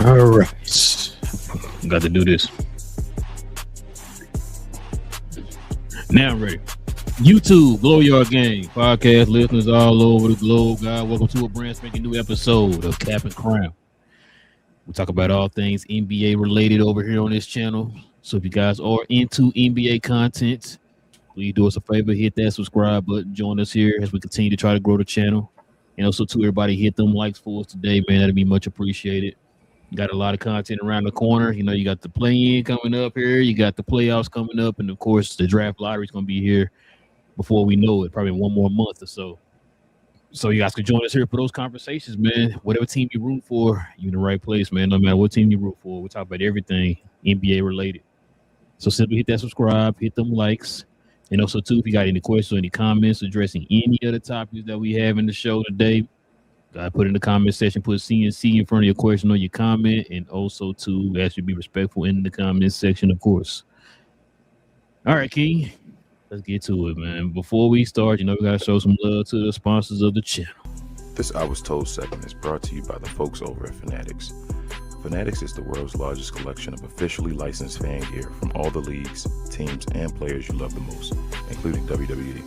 All right. Got to do this. Now I'm ready. YouTube, Glow Yard Gang, podcast listeners all over the globe. God, welcome to a brand spanking new episode of Cap and Crown. We talk about all things NBA related over here on this channel. So if you guys are into NBA content, please do us a favor, hit that subscribe button, join us here as we continue to try to grow the channel. And also to everybody, hit them likes for us today, man. That'd be much appreciated. Got a lot of content around the corner. You know, you got the play-in coming up here. You got the playoffs coming up. And, of course, the draft lottery is going to be here before we know it, probably in one more month or so. So you guys can join us here for those conversations, man. Whatever team you root for, you're in the right place, man. No matter what team you root for, we talk about everything NBA related. So simply hit that subscribe, hit them likes. And also, too, if you got any questions or any comments addressing any of the topics that we have in the show today, put in the comment section, put CNC in front of your question or your comment, and also to ask you to be respectful in the comment section, of course. All right, King, let's get to it, man. Before we start, you know, we got to show some love to the sponsors of the channel. This I Was Told segment is brought to you by the folks over at Fanatics. Fanatics is the world's largest collection of officially licensed fan gear from all the leagues, teams, and players you love the most, including WWE.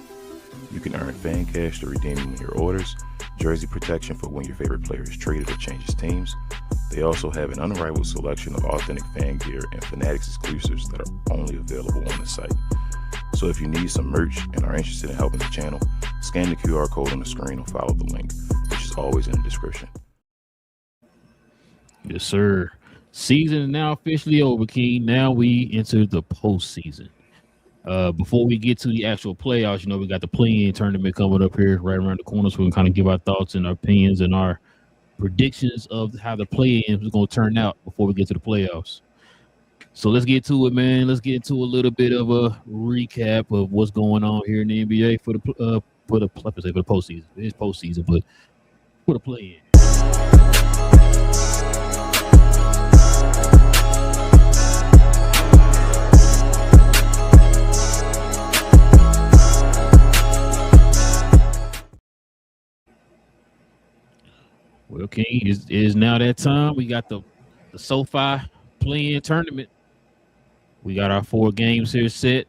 You can earn fan cash to redeem in your orders, jersey protection for when your favorite player is traded or changes teams. They also have an unrivaled selection of authentic fan gear and Fanatics exclusives that are only available on the site. So if you need some merch and are interested in helping the channel, scan the QR code on the screen or follow the link, which is always in the description. Yes, sir. Season is now officially over, King. Now we enter the postseason. Before we get to the actual playoffs, you know, we got the play-in tournament coming up here right around the corner, so we can kind of give our thoughts and our opinions and our predictions of how the play-in is going to turn out before we get to the playoffs. So let's get to it, man. Let's get into a little bit of a recap of what's going on here in the NBA for the postseason. It's postseason, but for the play-in. Well, King, it is now that time. We got the SoFi play-in tournament. We got our 4 games here set.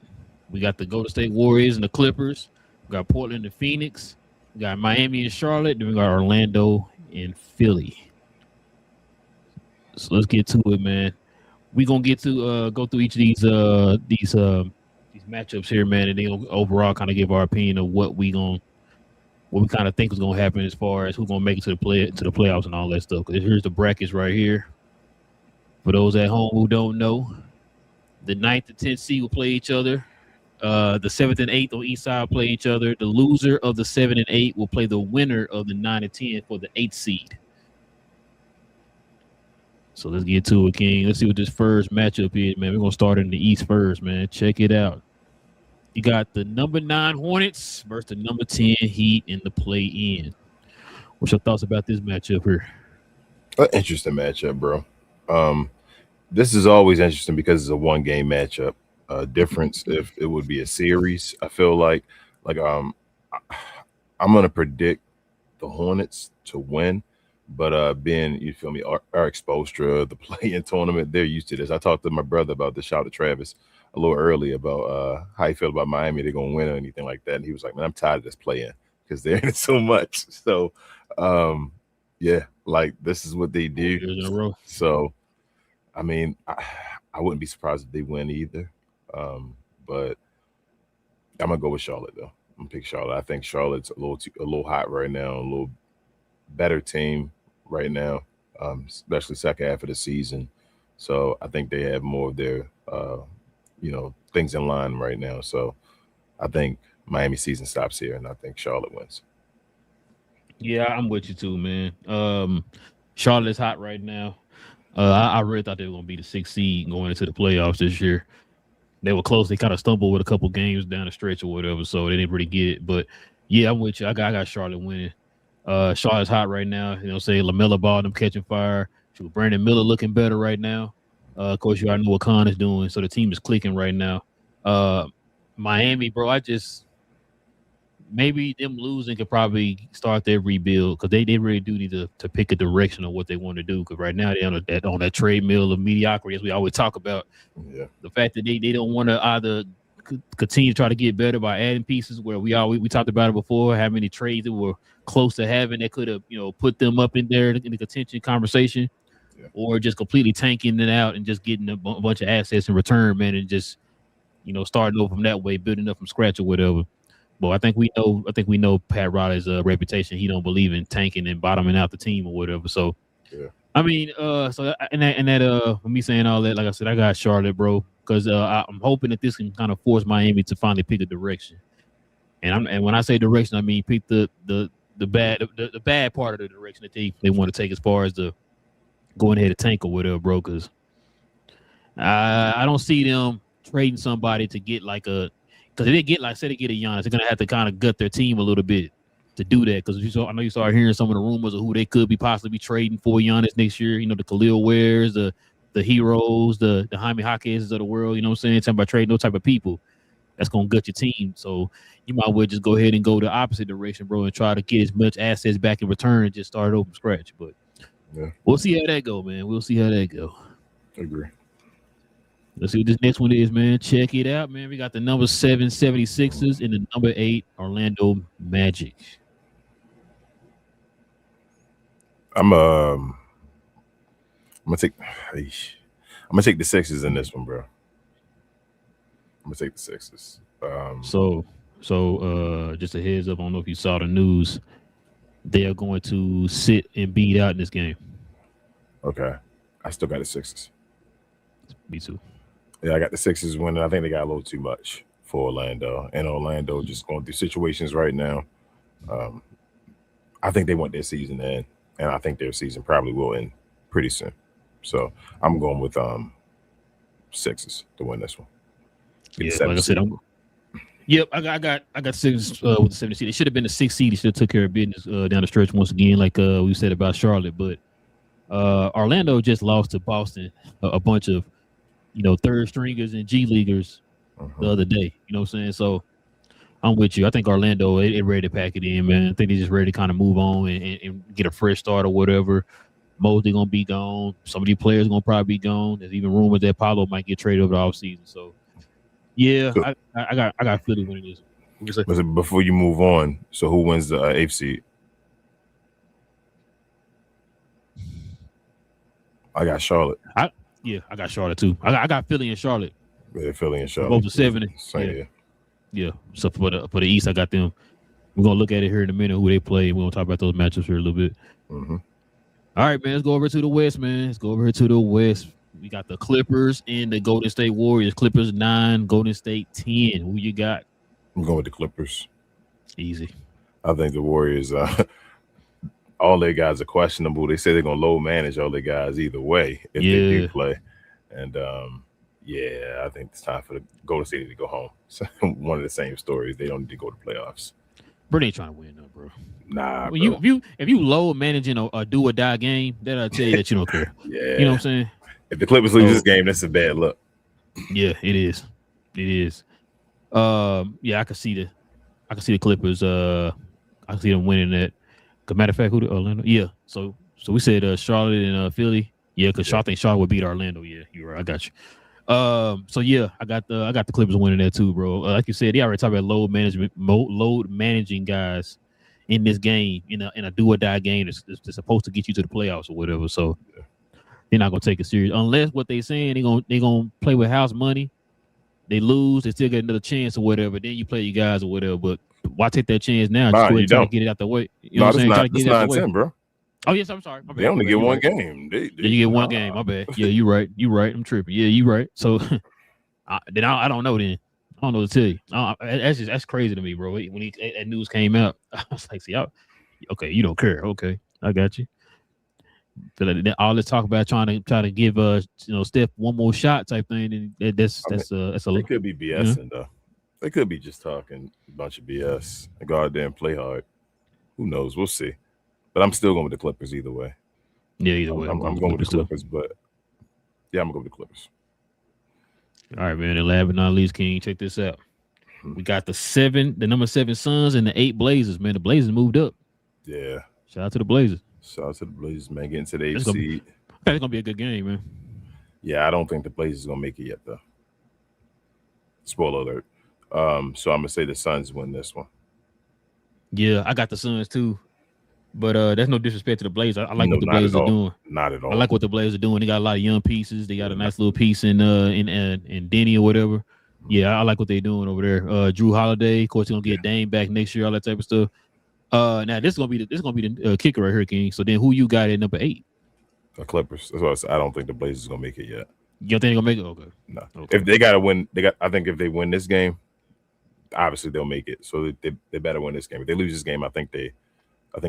We got the Golden State Warriors and the Clippers. We got Portland and Phoenix. We got Miami and Charlotte. Then we got Orlando and Philly. So let's get to it, man. We're gonna get to go through each of these matchups here, man, and then overall kind of give our opinion of what we kind of think is going to happen as far as who's going to make it to the playoffs and all that stuff. Because here's the brackets right here. For those at home who don't know, the 9th and 10th seed will play each other. The 7th and 8th on each side will play each other. The loser of the 7 and 8 will play the winner of the 9 and 10 for the 8th seed. So let's get to it, King. Let's see what this first matchup is, man. We're going to start in the East first, man. Check it out. You got the number 9 Hornets versus the number 10 Heat in the play-in. What's your thoughts about this matchup here? An interesting matchup, bro. This is always interesting because it's a one-game matchup. Difference if it would be a series. I feel like I'm gonna predict the Hornets to win, but being, you feel me, our exposure, the play-in tournament, they're used to this. I talked to my brother about this, shout out to Travis, a little early about how he felt about Miami, they're gonna win or anything like that, and he was like, man, I'm tired of this play-in because they're in it so much. So yeah, Like this is what they 4 do. years in a row. So, I mean, I wouldn't be surprised if they win either. But I'm gonna go with Charlotte though. I'm gonna pick Charlotte. I think Charlotte's a little hot right now, a little better team right now, especially second half of the season. So I think they have more of their things in line right now. So I think Miami season stops here, and I think Charlotte wins. Yeah, I'm with you too, man. Charlotte's hot right now. I really thought they were gonna be the 6th seed going into the playoffs this year. They were close. They kind of stumbled with a couple games down the stretch or whatever, so they didn't really get it. But yeah, I'm with you. I got Charlotte winning. Charlotte's hot right now. Say LaMelo Ball them catching fire. Brandon Miller looking better right now. Of course, you already know what Khan is doing, so the team is clicking right now. Miami, bro, maybe them losing could probably start their rebuild because they really do need to pick a direction of what they want to do. Because right now they're on that treadmill of mediocrity, as we always talk about. Yeah. The fact that they don't want to either continue to try to get better by adding pieces, where we talked about it before, how many trades that were close to having that could have put them up in there in the contention conversation, or just completely tanking it out and just getting a bunch of assets in return, man, and just starting over from that way, building up from scratch or whatever. But I think we know Pat Riley's reputation. He don't believe in tanking and bottoming out the team or whatever. So, yeah. I mean, for me saying all that, like I said, I got Charlotte, bro, because I'm hoping that this can kind of force Miami to finally pick a direction. And when I say direction, I mean pick the bad part of the direction that they want to take as far as the going ahead and tank or whatever, bro. Because I don't see them trading somebody to get like a. Because if they get, like, say they get a Giannis, they're gonna have to kind of gut their team a little bit to do that. Because I know you started hearing some of the rumors of who they could be possibly trading for Giannis next year. The Khalil Wares, the Heroes, the Jaime Jaquez of the world. You know what I'm saying? Talking about trading those type of people. That's gonna gut your team. So you might well just go ahead and go the opposite direction, bro, and try to get as much assets back in return and just start over from scratch. But we'll see how that go, man. We'll see how that go. Agree. Let's see what this next one is, man. Check it out, man. We got the number 7 76ers and the number 8 Orlando Magic. I'm gonna take the Sixers in this one, bro. I'm gonna take the Sixers. So just a heads up, I don't know if you saw the news. They are going to sit and beat out in this game. Okay. I still got the Sixers. Me too. Yeah, I got the Sixers winning. I think they got a little too much for Orlando. And Orlando just going through situations right now. I think they want their season to end. And I think their season probably will end pretty soon. So I'm going with Sixers to win this one. Like I said, I got Sixers with the 7 seed. It should have been the 6 seed. They should have took care of business down the stretch once again, like we said about Charlotte. But Orlando just lost to Boston a bunch of third stringers and G leaguers the other day. You know what I'm saying? So I'm with you. I think Orlando, they ready to pack it in, man. I think they just ready to kind of move on and get a fresh start or whatever. Mosley gonna be gone. Some of these players gonna probably be gone. There's even rumors that Paulo might get traded over the offseason. So yeah, I got Philly winning this. Before you move on, so who wins the 8th seed? I got Charlotte. I got Charlotte too. I got Philly and Charlotte. Yeah, Philly and Charlotte. Both the 7. Yeah. So for the East, I got them. We're gonna look at it here in a minute who they play. We're gonna talk about those matchups here a little bit. Mm-hmm. All right, man. Let's go over to the West, man. Let's go over here to the West. We got the Clippers and the Golden State Warriors. Clippers 9, Golden State 10. Who you got? I'm going with the Clippers. Easy. I think the Warriors. All their guys are questionable. They say they're gonna low manage all their guys either way if they do play. And I think it's time for the Golden State to go home. So one of the same stories. They don't need to go to playoffs. Bro, they ain't trying to win though, bro. Nah, when bro. If you low managing a do or die game, that'll tell you that you don't care. Yeah. You know what I'm saying? If the Clippers lose this game, that's a bad look. Yeah, it is. It is. I can see the Clippers. I can see them winning that. Matter of fact, who the Orlando? Yeah. So we said Charlotte and Philly. Yeah, because I think Charlotte would beat Orlando. Yeah, you're right. I got you. I got the Clippers winning that too, bro. Like you said, they already talked about load managing guys in this game, in a do or die game that's supposed to get you to the playoffs or whatever. So they're not gonna take it serious unless what they saying they gonna play with house money. They lose, they still get another chance or whatever. Then you play you guys or whatever. But why take that chance now? Just go ahead and try to get it out the way. You know what I'm saying? That's 9-10, bro. Oh yes, I'm sorry. My bad. They only get one game. You get one game. My bad. Yeah, you right. I'm tripping. Yeah, you right. So then I don't know. Then I don't know to tell you. That's crazy to me, bro. When that news came out, I was like, see, okay, you don't care. Okay, I got you. All this talk about trying to give Steph one more shot type thing, and that's a. They could be BSing though. They could be just talking a bunch of BS. And goddamn play hard. Who knows? We'll see. But I'm still going with the Clippers either way. Yeah, either way. I'm going with the Clippers, but yeah, I'm going to go with the Clippers. All right, man. And last but not least, King, check this out. We got the number 7 Suns and the 8 Blazers, man. The Blazers moved up. Yeah. Shout out to the Blazers. Shout out to the Blazers, man. Getting to the 8th seed. It's going to be a good game, man. Yeah, I don't think the Blazers are going to make it yet, though. Spoiler alert. So I'm going to say the Suns win this one. Yeah, I got the Suns, too. But that's no disrespect to the Blazers. I like what the Blazers are doing. Not at all. I like what the Blazers are doing. They got a lot of young pieces. They got a nice little piece in Denny or whatever. Yeah, I like what they're doing over there. Drew Holiday, of course, he's gonna get Dame back next year, all that type of stuff. Now this is gonna be the kicker right here, King. So then, who you got at number 8? The Clippers. That's what I said. I don't think the Blazers are gonna make it yet. You don't think they're gonna make it? Okay. No. Okay. If they gotta win, I think if they win this game, obviously they'll make it. So they better win this game. If they lose this game, I think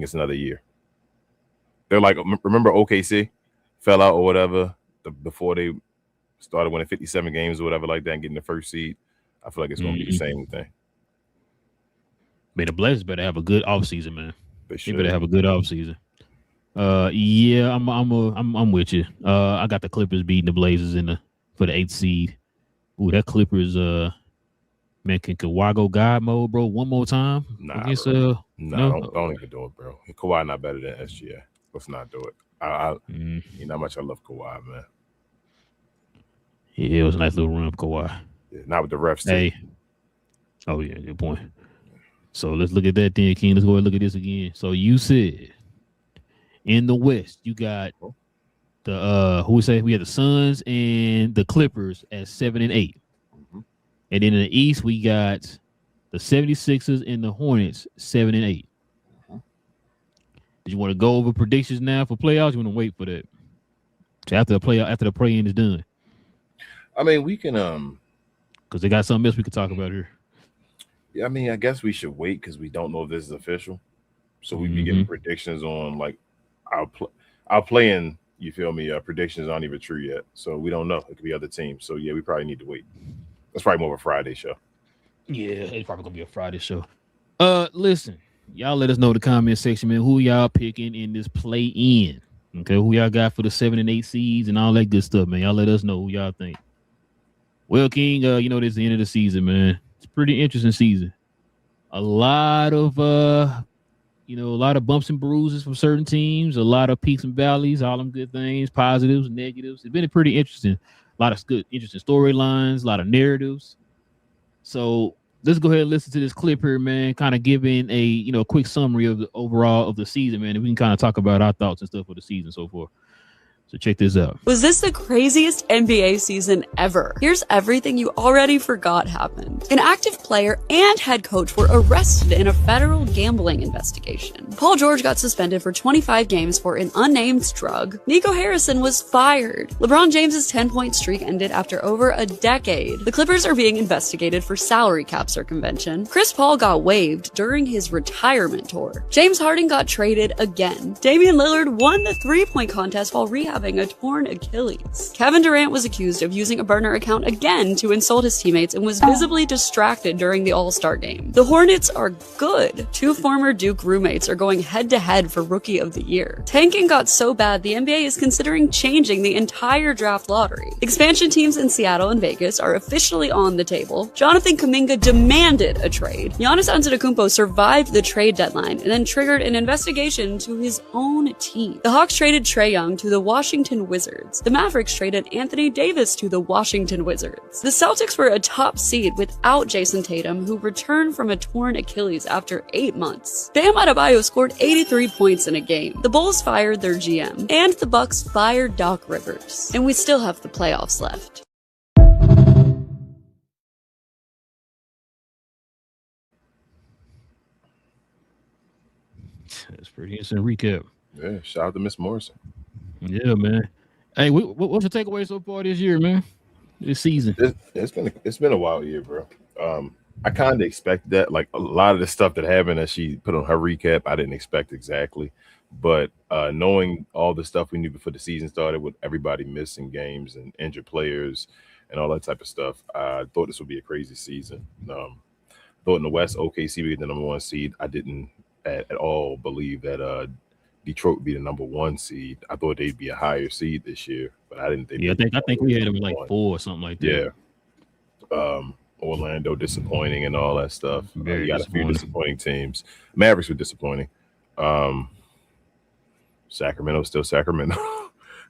it's another year. They're like, remember OKC fell out or whatever before they started winning 57 games or whatever like that and getting the first seed. I feel like it's going to be the same thing. Man, the Blazers better have a good offseason, man. They better have a good offseason. Yeah, I'm with you. I got the Clippers beating the Blazers for the 8th seed. Ooh, that Clippers man, can Kawhi go God mode, bro, one more time? Nah, against, no, don't even do it, bro. Kawhi not better than SGA. Let's not do it. You know how much I love Kawhi, man. Yeah, it was a nice little run for Kawhi. Yeah, not with the refs, too. Hey. Oh, yeah, good point. So let's look at that then, King. Let's go ahead and look at this again. So you said in the West, you got the who we say we had the Suns and the Clippers at 7 and 8. And then in the East, we got the 76ers and the Hornets 7 and 8. Did you want to go over predictions now for playoffs? You want to wait for that? So after the play-in is done. I mean, we can because they got something else we could talk about here. Yeah, I mean, I guess we should wait because we don't know if this is official. So we'd be getting predictions on like our play-in. You feel me? Predictions aren't even true yet, so we don't know. It could be other teams. So yeah, we probably need to wait. That's probably more of a Friday show. Yeah, it's probably gonna be a Friday show. Listen, y'all let us know in the comment section, man, who y'all picking in this play-in. Okay, who y'all got for the 7 and 8 seeds and all that good stuff, man. Y'all let us know who y'all think. Well, King, this is the end of the season, man. It's a pretty interesting season. A lot of bumps and bruises from certain teams, a lot of peaks and valleys, all them good things, positives, negatives. It's been pretty interesting. A lot of good, interesting storylines, a lot of narratives. So let's go ahead and listen to this clip here, man, kind of giving a quick summary of the overall of the season, man. And we can kind of talk about our thoughts and stuff for the season so forth. So check this out. Was this the craziest NBA season ever? Here's everything you already forgot happened. An active player and head coach were arrested in a federal gambling investigation. Paul George got suspended for 25 games for an unnamed drug. Nico Harrison was fired. LeBron James's 10-point streak ended after over a decade. The Clippers are being investigated for salary cap circumvention. Chris Paul got waived during his retirement tour. James Harden got traded again. Damian Lillard won the three-point contest while rehabbing a torn Achilles. Kevin Durant was accused of using a burner account again to insult his teammates and was visibly distracted during the All-Star game. The Hornets are good. Two former Duke roommates are going head-to-head for Rookie of the Year. Tanking got so bad the NBA is considering changing the entire draft lottery. Expansion teams in Seattle and Vegas are officially on the table. Jonathan Kuminga demanded a trade. Giannis Antetokounmpo survived the trade deadline and then triggered an investigation to his own team. The Hawks traded Trae Young to the Washington Washington Wizards. The Mavericks traded Anthony Davis to the Washington Wizards. The Celtics were a top seed without Jason Tatum, who returned from a torn Achilles after 8 months. Bam Adebayo scored 83 points in a game. The Bulls fired their GM, and the Bucks fired Doc Rivers. And we still have the playoffs left. That's pretty instant recap. Yeah, shout out to Miss Morrison. Yeah, man. Hey, what's your takeaway so far this year, man? This season? It's been a wild year, bro. I kind of expected that. Like a lot of the stuff that happened that she put on her recap, I didn't expect exactly. But knowing all the stuff we knew before the season started, with everybody missing games and injured players and all that type of stuff, I thought this would be a crazy season. Thought in the West, OKC would be the number 1 seed. I didn't at all believe that Detroit would be the number 1 seed. I thought they'd be a higher seed this year, but I didn't think. Yeah, I think we had them like 4 or something like that. Yeah. Orlando disappointing and all that stuff. You got a few disappointing teams. Mavericks were disappointing. Sacramento still Sacramento.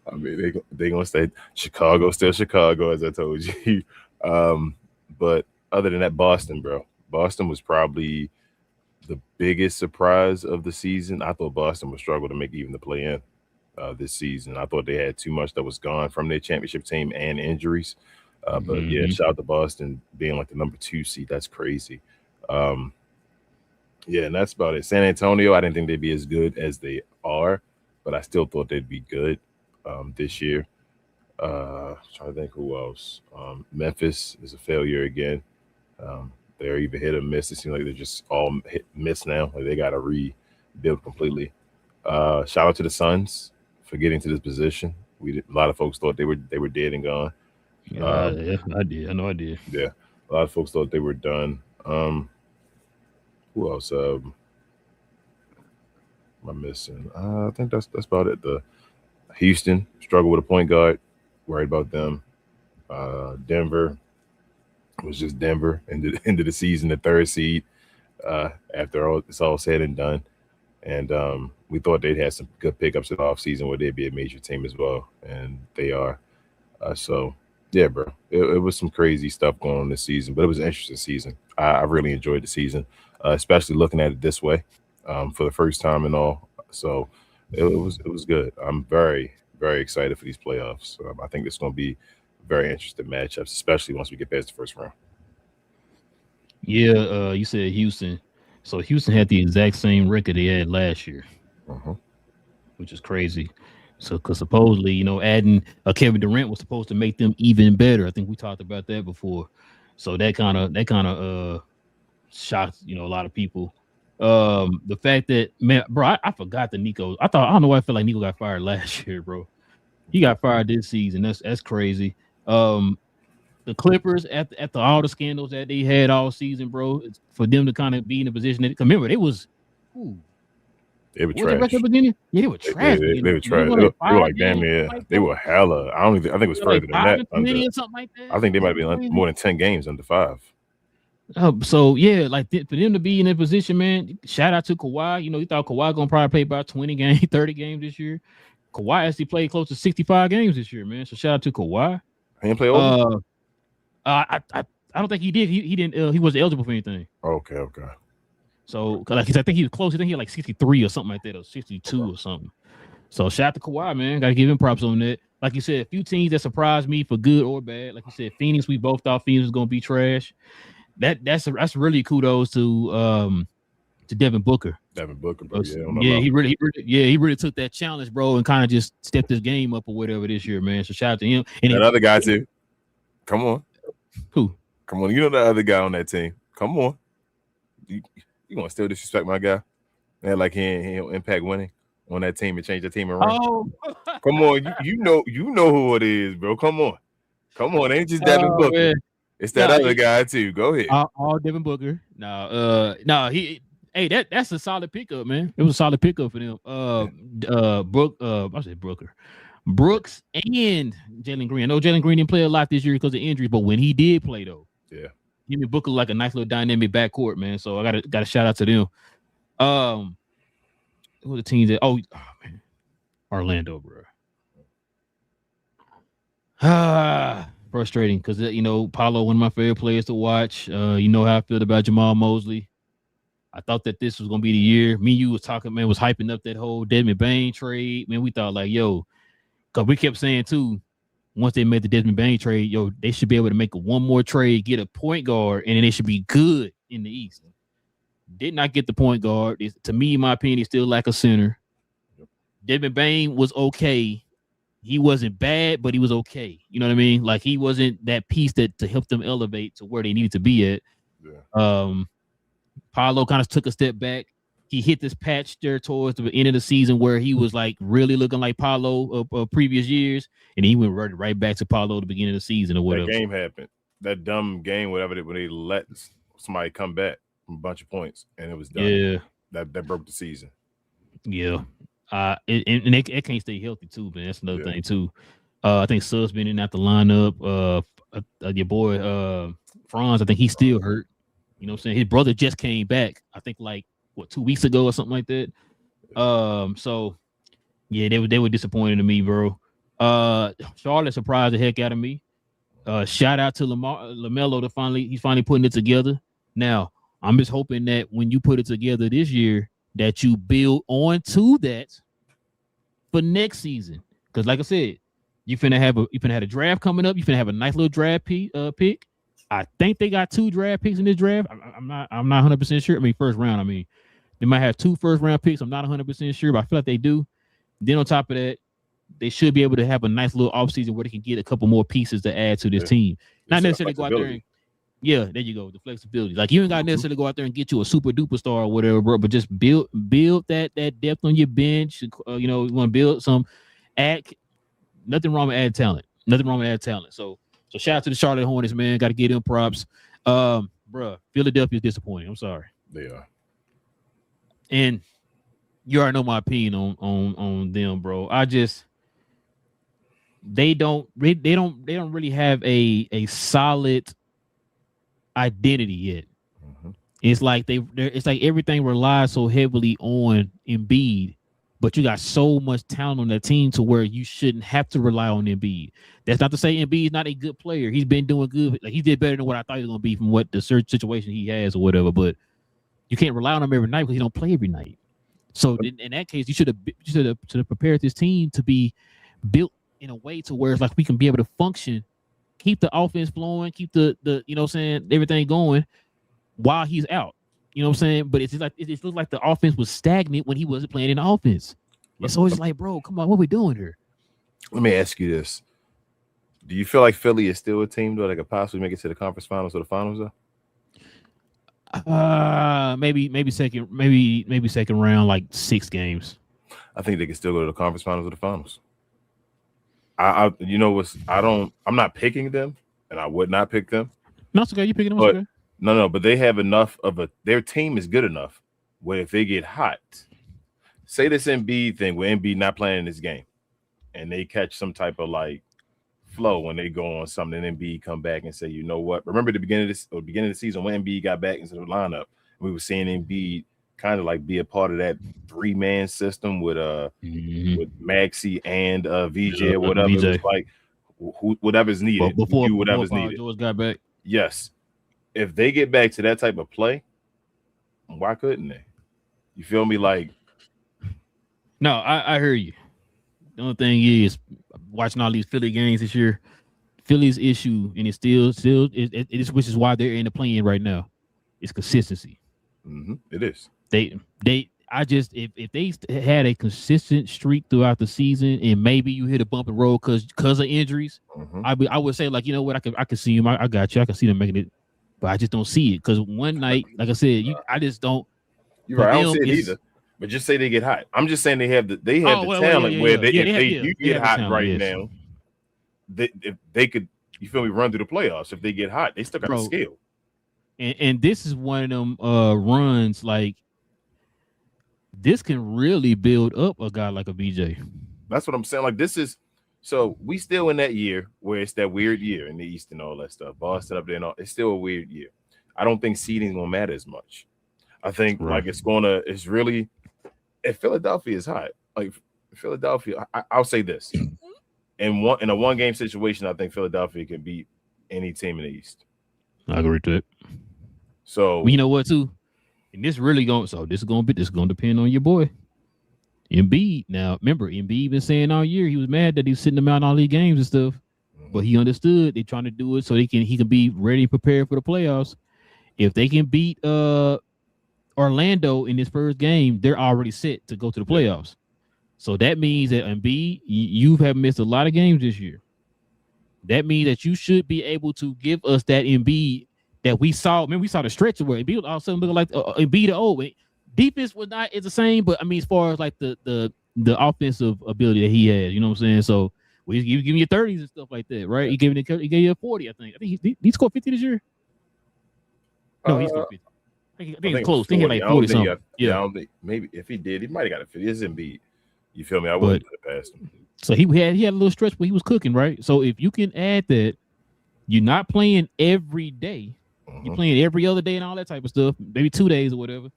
I mean, they gonna stay. Chicago still Chicago, as I told you. But other than that, Boston, bro. Boston was probably the biggest surprise of the season. I thought Boston would struggle to make even the play-in this season. I thought they had too much that was gone from their championship team and injuries. But yeah, shout out to Boston being like the number 2 seed. That's crazy. Yeah, and that's about it. San Antonio, I didn't think they'd be as good as they are, but I still thought they'd be good this year. Trying to think who else. Memphis is a failure again. They're either hit or miss. It seems like they're just all hit miss now. Like they got to rebuild completely. Shout out to the Suns for getting to this position. A lot of folks thought they were dead and gone. Yeah, I did. I know I did. Yeah, a lot of folks thought they were done. Who else? Am I missing? I think that's about it. The Houston struggled with a point guard. Worried about them. Denver was just Denver. End of the season, the 3rd seed. After it's all said and done, and we thought they'd had some good pickups in the offseason where they'd be a major team as well, and they are. So yeah, bro, it was some crazy stuff going on this season, but it was an interesting season. I really enjoyed the season, especially looking at it this way for the first time and all. So it was good. I'm very, very excited for these playoffs. I think it's going to be very interesting matchups, especially once we get past the first round. Yeah, you said Houston. So Houston had the exact same record they had last year, which is crazy. So, because supposedly, adding Kevin Durant was supposed to make them even better. I think we talked about that before. So that kind of shocked, a lot of people. The fact that, man, bro, I forgot that Nico. I don't know why I feel like Nico got fired last year, bro. He got fired this season. That's crazy. The Clippers after all the scandals that they had all season, bro, for them to kind of be in a position that, remember, they was they were trash. Yeah, they were trash. They were trash. They were like damn near. They were hella. I think it was further than that. Something like that. I think they might be more than 10 games under 5. So yeah, like for them to be in that position, man. Shout out to Kawhi. You thought Kawhi gonna probably play about 20 games, 30 games this year. Kawhi actually played close to 65 games this year, man. So shout out to Kawhi. He didn't play over. I don't think he did. He didn't. He wasn't eligible for anything. Okay. So, like, I think he was close. I think he had like 63 or something like that, or 62 or something. So, shout out to Kawhi, man. Got to give him props on that. Like you said, a few teams that surprised me for good or bad. Like you said, Phoenix. We both thought Phoenix was gonna be trash. That's really kudos to Devin Booker. Devin Booker, bro. He really took that challenge, bro, and kind of just stepped his game up or whatever this year, man. So shout out to him. And that other guy too. Come on. Who? Come on. You know the other guy on that team. Come on. You gonna still disrespect my guy? And like he'll impact winning on that team and change the team around. Oh, come on. You know who it is, bro. Come on. It ain't just Devin Booker. Man. It's that other guy too. Go ahead. All Devin Booker. That's a solid pickup, man. It was a solid pickup for them. Brooks and Jalen Green. I know Jalen Green didn't play a lot this year because of injury, but when he did play, though, give me Booker like a nice little dynamic backcourt, man. So I got to shout out to them. Who are the teams that? Oh man, Orlando, bro. Frustrating because Paulo, one of my favorite players to watch. You know how I feel about Jamal Mosley. I thought that this was gonna be the year. Me and you was talking, man, was hyping up that whole Desmond Bain trade. Man, we thought like, yo, because we kept saying too, once they made the Desmond Bain trade, yo, they should be able to make one more trade, get a point guard, and then they should be good in the East. Did not get the point guard. To me, in my opinion, he still lack a center. Desmond Bain was okay. He wasn't bad, but he was okay. You know what I mean? Like he wasn't that piece that to help them elevate to where they needed to be at. Yeah. Paolo kind of took a step back. He hit this patch there towards the end of the season where he was like really looking like Paolo of previous years, and he went right back to Paolo at the beginning of the season or whatever. That game happened. That dumb game, whatever, when they let somebody come back from a bunch of points, and it was done. Yeah, that broke the season. Yeah, and it can't stay healthy too, man. That's another thing too. I think Sub's been in at the lineup. Your boy Franz, I think he's still hurt. You know what I'm saying? His brother just came back, I think like 2 weeks ago or something like that. So yeah, they were disappointed in me, bro. Charlotte surprised the heck out of me. Shout out to LaMelo he's finally putting it together. Now, I'm just hoping that when you put it together this year, that you build on to that for next season. Because like I said, you finna have a draft coming up. You finna have a nice little draft pick. I think they got 2 draft picks in this draft. I'm not 100% sure. I mean, first round. I mean, they might have 2 first round picks. I'm not 100% sure, but I feel like they do. Then on top of that, they should be able to have a nice little offseason where they can get a couple more pieces to add to this team. Not necessarily go out there and there you go, the flexibility. Like you ain't got to necessarily go out there and get you a super duper star or whatever, bro. But just build that depth on your bench. You want to build some. Nothing wrong with add talent. Nothing wrong with add talent. So shout out to the Charlotte Hornets, man. Got to get them props. Bro, Philadelphia's disappointing. I'm sorry. They are. And you already know my opinion on them, bro. They don't really have a solid identity yet. Mm-hmm. It's like it's like everything relies so heavily on Embiid, but you got so much talent on that team to where you shouldn't have to rely on Embiid. That's not to say Embiid is not a good player. He's been doing good. Like he did better than what I thought he was gonna be from what the search situation he has or whatever. But you can't rely on him every night because he don't play every night. So in that case, you should have prepared this team to be built in a way to where it's like we can be able to function, keep the offense flowing, keep the you know what I'm saying, everything going while he's out. You know what I'm saying? But it's just like it just looked like the offense was stagnant when he wasn't playing in the offense. And so it's like, bro, come on, what are we doing here? Let me ask you this. Do you feel like Philly is still a team though that could possibly make it to the conference finals or the finals though? Maybe second round, like 6 games. I think they can still go to the conference finals or the finals. I'm not picking them, and I would not pick them. No, it's okay. You picking them? Okay. No, but they have enough their team is good enough where if they get hot, say this Embiid thing where Embiid not playing in this game, and they catch some type of like flow when they go on something, and Embiid come back and say, you know what? Remember the beginning of the season when Embiid got back into the lineup, we were seeing Embiid kind of like be a part of that 3-man system with with Maxey and VJ or whatever. VJ. It was like whatever's needed. Before whatever's needed. George got back. Yes. If they get back to that type of play, why couldn't they? You feel me? Like, no, I hear you. The only thing is watching all these Philly games this year, Philly's issue, and it's still it is, which is why they're in the play-in right now. It's consistency. Mm-hmm. It is. If they had a consistent streak throughout the season, and maybe you hit a bump and roll because of injuries, I would say like, you know what, I can see him. I got you. I can see them making it, but I just don't see it because one night, like I said, I just don't. You're right. I don't see it either. But just say they get hot. I'm just saying they have the talent where if they get hot now, if they could, you feel me, run through the playoffs. If they get hot, they still got the skill. And this is one of them runs like this can really build up a guy like a BJ. That's what I'm saying. Like this is so we still in that year where it's that weird year in the East and all that stuff. Boston up there and all. It's still a weird year. I don't think seeding gonna matter as much. I think like it's really if Philadelphia is hot, like Philadelphia, I'll say this. in a one game situation, I think Philadelphia can beat any team in the East. I agree with that. So well, you know what too, and this really going. So this is going to depend on your boy Embiid. Now remember, Embiid been saying all year he was mad that he's sitting them out in all these games and stuff, but he understood they're trying to do it so he can be ready and prepared for the playoffs. If they can beat Orlando in this first game, they're already set to go to the playoffs. So that means that Embiid, you have missed a lot of games this year. That means that you should be able to give us that Embiid that we saw. Remember, we saw the stretch where Embiid all of a sudden looking like Embiid of old. Defense was not is the same, but I mean, as far as like the offensive ability that he has, you know what I'm saying? So you give me your 30s and stuff like that, right? He gave you a 40, I think. I think he scored 50 this year. No, he scored 50. I think it's close. I think he had like 40 something. I don't think maybe if he did, he might have got a 50. It's Embiid. You feel me? I wouldn't put it past him. So he had a little stretch where he was cooking, right? So if you can add that, you're not playing every day. You're playing every other day and all that type of stuff, maybe 2 days or whatever.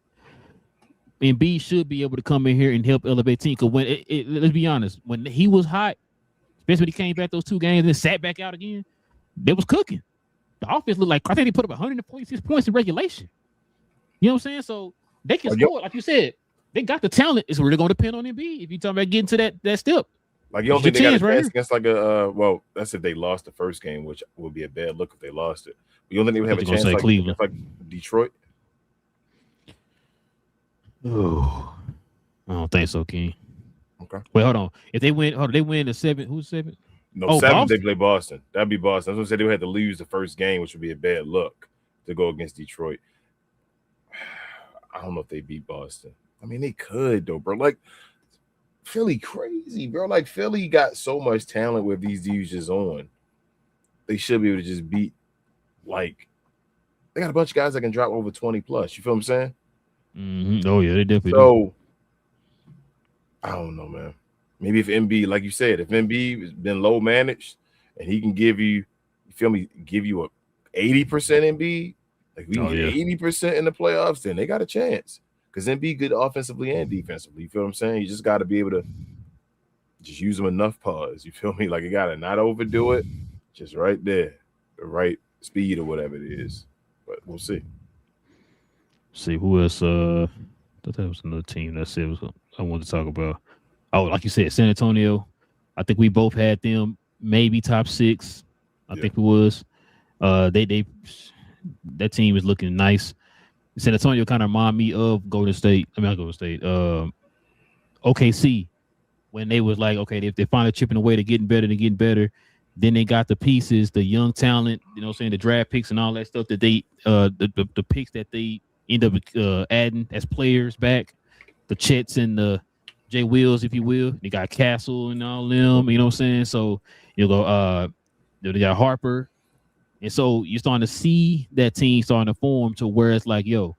And B should be able to come in here and help elevate team. Because when let's be honest, when he was hot, especially when he came back those 2 games and then sat back out again, they was cooking. The offense looked like I think they put up 146 points in regulation. You know what I'm saying? So they can score, like you said. They got the talent. It's really going to depend on Embiid if you're talking about getting to that step. Like you don't think they got a chance against like a well, that's if they lost the first game, which would be a bad look if they lost it. But you don't think they would have a chance like Detroit? Oh, I don't think so, King. Okay. Wait, hold on. If they win, they win the 7. Who's 7? No, 7. Boston? They play Boston. That'd be Boston. I was gonna say they would have to lose the first game, which would be a bad look to go against Detroit. I don't know if they beat Boston. I mean, they could though, bro. Like Philly crazy, bro. Like Philly got so much talent with these dudes just on. They should be able to just beat. Like they got a bunch of guys that can drop over 20 plus. You feel what I'm saying? Mm-hmm. Oh yeah, they definitely. So I don't know, man. Maybe if Embiid, like you said, if Embiid has been low managed and he can give you feel me, give you a 80% Embiid, like we can get 80% in the playoffs, then they got a chance. Because Embiid good offensively and defensively. You feel what I'm saying? You just got to be able to just use them enough pause. You feel me? Like you got to not overdo it. Just right there. The right speed or whatever it is. But we'll see. See who else? I thought that was another team that said I wanted to talk about. Oh, like you said, San Antonio. I think we both had them maybe top 6. I think it was. They that team is looking nice. San Antonio kind of remind me of Golden State. I mean, not Golden State. OKC, when they was like, okay, if they're finally chipping away to getting better, then they got the pieces, the young talent, you know what I'm saying, the draft picks and all that stuff that they, the picks that they end up adding as players back, the Chets and the Jay Wills, if you will. They got Castle and all them, you know what I'm saying? So, you go, they got Harper. And so you're starting to see that team starting to form to where it's like, yo,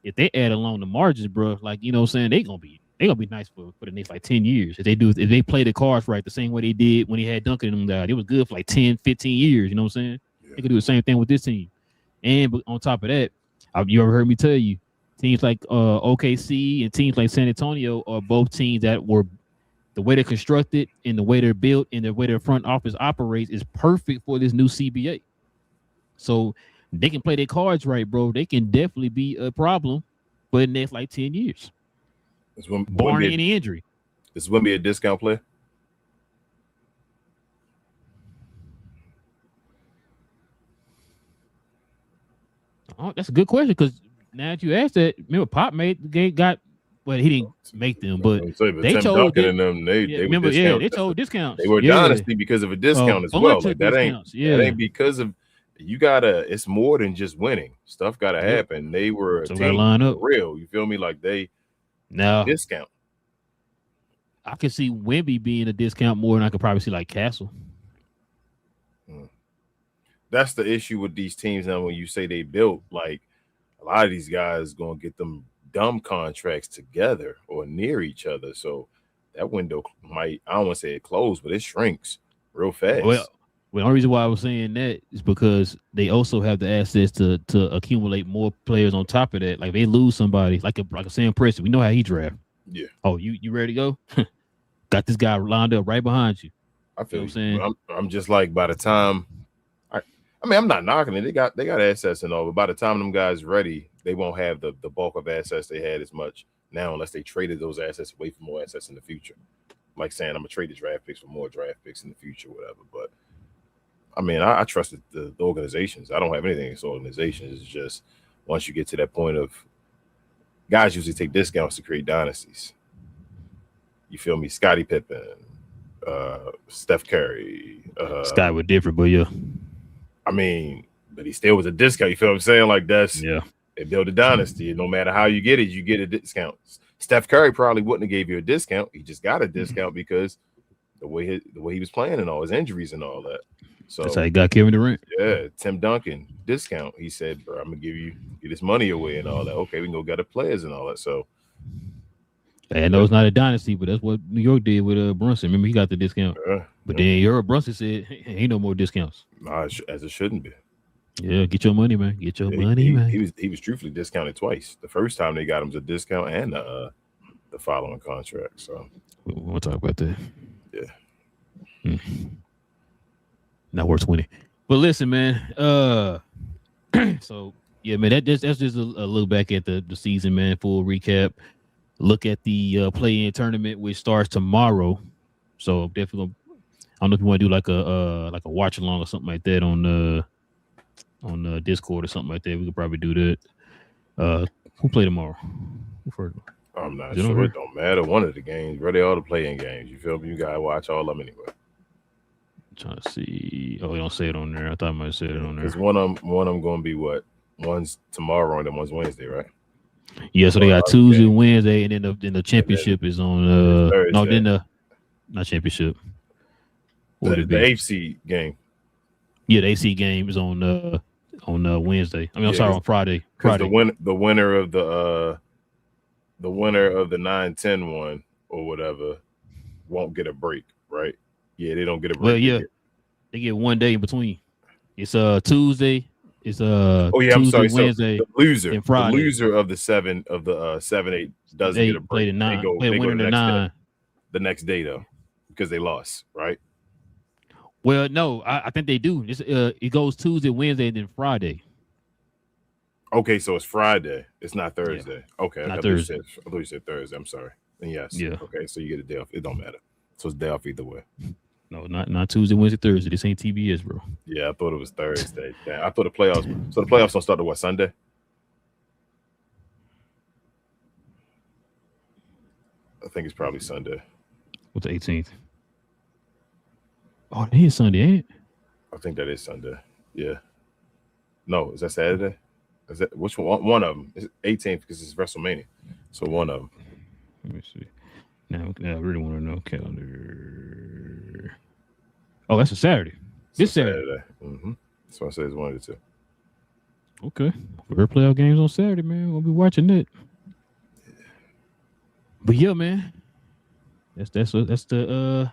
if they add along the margins, bro, like, you know what I'm saying, they're gonna be nice for the next like 10 years. If they play the cards right, the same way they did when he had Duncan and them guys, it was good for like 10, 15 years, you know what I'm saying? Yeah. They could do the same thing with this team. And on top of that, you ever heard me tell you, teams like OKC and teams like San Antonio are both teams that were the way they're constructed and the way they're built and the way their front office operates is perfect for this new CBA. So they can play their cards right, bro. They can definitely be a problem for the next like 10 years. Barring any injury. This wouldn't be a discount player. Oh, that's a good question because now that you asked that, remember Pop he didn't make them, but they chose them. They chose discounts. They were dynasty because of a discount as well. Like that ain't because of. You gotta. It's more than just winning. Stuff gotta happen. They were a team line up real. You feel me? Like they discount. I could see Wemby being a discount more than I could probably see like Castle. That's the issue with these teams now. When you say they built, like a lot of these guys gonna get them dumb contracts together or near each other. So that window might. I don't want to say it closed, but it shrinks real fast. Well, the only reason why I was saying that is because they also have the assets to accumulate more players on top of that. Like they lose somebody, like a Sam Preston. We know how he draft. Yeah. Oh, you ready to go? Got this guy lined up right behind you. I feel what I'm saying? I'm just like by the time I mean, I'm not knocking it. They got assets and all, but by the time them guys ready, they won't have the bulk of assets they had as much now unless they traded those assets away for more assets in the future. Like saying I'm gonna trade the draft picks for more draft picks in the future, whatever. But I mean, I trust the organizations. I don't have anything against organizations. It's just once you get to that point of guys usually take discounts to create dynasties. You feel me? Scottie Pippen, Steph Curry. Sky was different, but yeah. I mean, but he still was a discount. You feel what I'm saying? Like that's Yeah. They build a dynasty. And no matter how you get it, you get a discount. Steph Curry probably wouldn't have gave you a discount. He just got a discount because the way he was playing and all his injuries and all that. So that's how he got Kevin Durant. Yeah, Tim Duncan discount. He said, "Bro, I'm gonna get this money away and all that." Okay, we can go get the players and all that. So, I know it's not a dynasty, but that's what New York did with Brunson. Remember, he got the discount. But then Brunson said, "Ain't no more discounts." Nah, as it shouldn't be. Yeah, get your money, man. Get your money, man. He was truthfully discounted twice. The first time they got him was a discount and the following contract. So we won't talk about that. Yeah. Not worth 20. But listen, man. So yeah, man. That's just a look back at the season, man. Full recap. Look at the play-in tournament, which starts tomorrow. So definitely, I don't know if you want to do like a watch along or something like that on Discord or something like that. We could probably do that. Who play tomorrow? I'm not sure. It don't matter. One of the games, really, all the play-in games. You feel me? You gotta watch all of them anyway. I'm trying to see. Oh, they don't say it on there. I thought I might have said it on there. Because one of them gonna be what? One's tomorrow and then one's Wednesday, right? Yeah, so they got Tuesday, Wednesday, and then the championship is on not championship. The AFC game. Yeah, the AC game is on Wednesday. I mean, I'm sorry, on Friday. Because the winner of the 9-10 one or whatever won't get a break, right? Yeah, they don't get a break. Well, yeah, they get 1 day in between. It's Tuesday. It's Tuesday, I'm sorry. Wednesday, so the loser, and Friday. The loser of the 7-8 doesn't get a break. Play the 9. They go the 9. The next day though, because they lost, right? Well, no, I think they do. It goes Tuesday, Wednesday, and then Friday. Okay, so it's Friday. It's not Thursday. Yeah. Okay, not Thursday. I thought you said Thursday. I'm sorry. And yes. Yeah. Okay, so you get a day off. It don't matter. So it's day off either way. No, not Tuesday, Wednesday, Thursday. This ain't TBS, bro. Yeah, I thought it was Thursday. Damn, I thought the playoffs. So the playoffs don't start to what, Sunday? I think it's probably Sunday. What's the 18th? Oh, it is Sunday, ain't it? I think that is Sunday. Yeah. No, is that Saturday? Is that which one? One of them is 18th because it's WrestleMania. So one of them. Let me see. Now I really want to know calendar. Oh, that's a Saturday. This Saturday. Mm-hmm. That's why I said it's one of the two. Okay. We're playoff games on Saturday, man. We'll be watching it. But yeah, man. That's the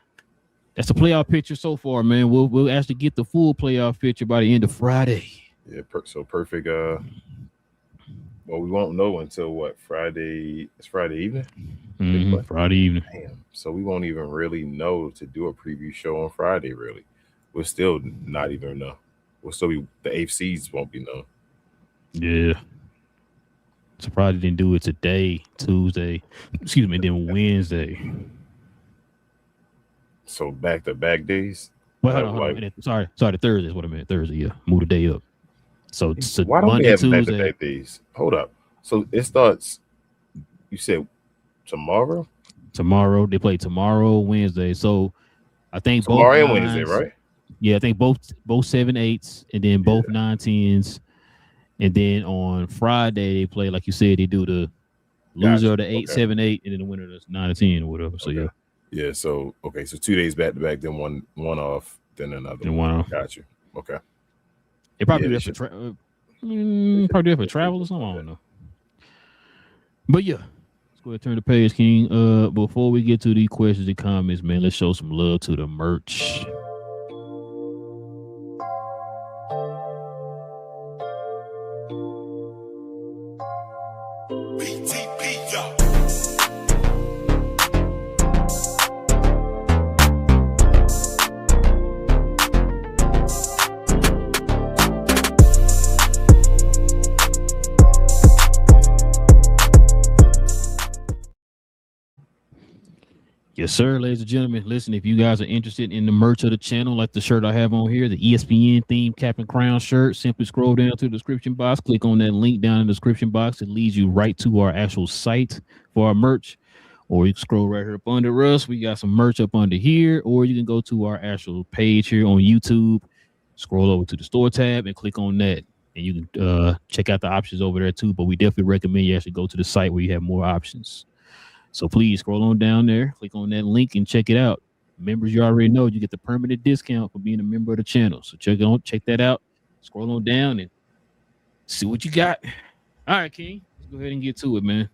playoff picture so far, man. We'll actually get the full playoff picture by the end of Friday. Yeah, so perfect. Well, we won't know until what, Friday? It's Friday evening. Mm-hmm. Friday evening. Damn. So we won't even really know to do a preview show on Friday. Really, we'll still not even know. We'll still be the AFCs won't be known. Yeah. Surprised they didn't do it today, Tuesday. Excuse me, and then Wednesday. So back-to-back days. Well, hold on. Sorry, Thursday is what I meant. Thursday, yeah. Move the day up. So why don't Monday, we have Tuesday. back-to-back days? Hold up. So it starts. You said tomorrow. Tomorrow they play tomorrow, Wednesday. So I think tomorrow both and Wednesday, right? Yeah, I think both 7-8s and then both 9-10s, and then on Friday they play like you said. They do the loser of the 8-7-8, and then the winner of the 9-10 or whatever. So yeah. Yeah. So okay. So 2 days back-to-back, then one off, then another. Then one off. Got you. Okay. They probably do that for probably do that for travel or something. I don't know. But yeah, let's go ahead and turn the page, King. Before we get to the questions and comments, man, let's show some love to the merch. Yes, sir, ladies and gentlemen. Listen, if you guys are interested in the merch of the channel, like the shirt I have on here, the ESPN themed cap and crown shirt, simply scroll down to the description box, click on that link down in the description box. It leads you right to our actual site for our merch. Or you can scroll right here up under us. We got some merch up under here, or you can go to our actual page here on YouTube, scroll over to the store tab and click on that. And you can check out the options over there too. But we definitely recommend you actually go to the site where you have more options. So please scroll on down there, click on that link and check it out. Members, you already know you get the permanent discount for being a member of the channel. So check that out. Scroll on down and see what you got. All right, King, let's go ahead and get to it, man.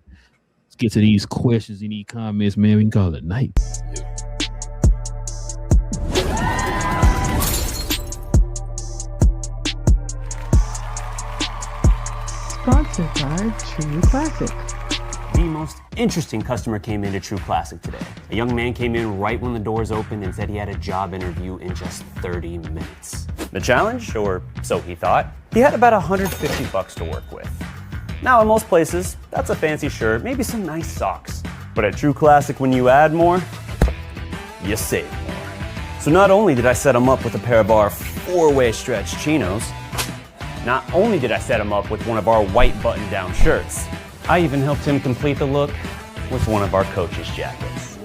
Let's get to these questions and these comments, man. We can call it night. Sponsored by True Classic. The most interesting customer came into True Classic today. A young man came in right when the doors opened and said he had a job interview in just 30 minutes. The challenge, or so he thought, he had about $150 to work with. Now in most places, that's a fancy shirt, maybe some nice socks. But at True Classic, when you add more, you save more. So not only did I set him up with a pair of our 4-way stretch chinos, not only did I set him up with one of our white button-down shirts, I even helped him complete the look with one of our coach's jackets.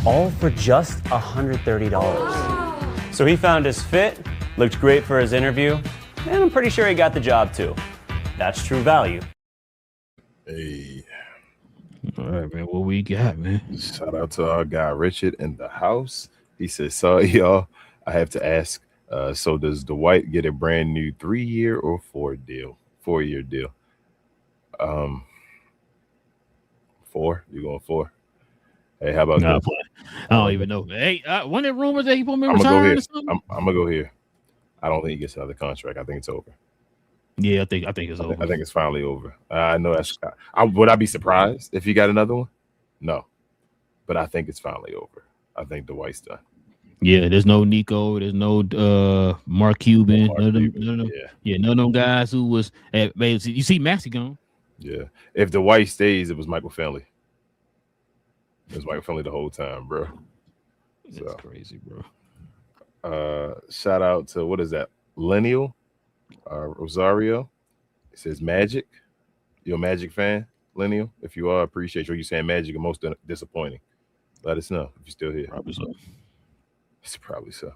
All for just $130. So he found his fit, looked great for his interview, and I'm pretty sure he got the job too. That's true value. Hey. All right, man. What we got, man? Shout out to our guy Richard in the house. He said, sorry, y'all. I have to ask. So does Dwight get a brand new 3-year or 4-year deal? 4. You going 4? Hey, how about that? I don't even know. Hey, one of the rumors that he put me I'm gonna go here. or something? I'm gonna go here. I don't think he gets another contract. I think it's over. Yeah, I think it's over. I think it's finally over. I know that's. Would I be surprised if he got another one? No, but I think it's finally over. I think Dwight's done. Yeah, there's no Nico, there's no Mark Cuban, none of them guys who was at. You see, Maxey gone. Yeah, if Dwight stays, it was Michael Finley. It was Michael Finley the whole time, bro. That's crazy, bro. Shout out to what is that? Lineal Rosario. It says Magic. You're a Magic fan, Lineal? If you are, I appreciate you. You're saying Magic are most disappointing. Let us know if you're still here. Probably so. It's probably so.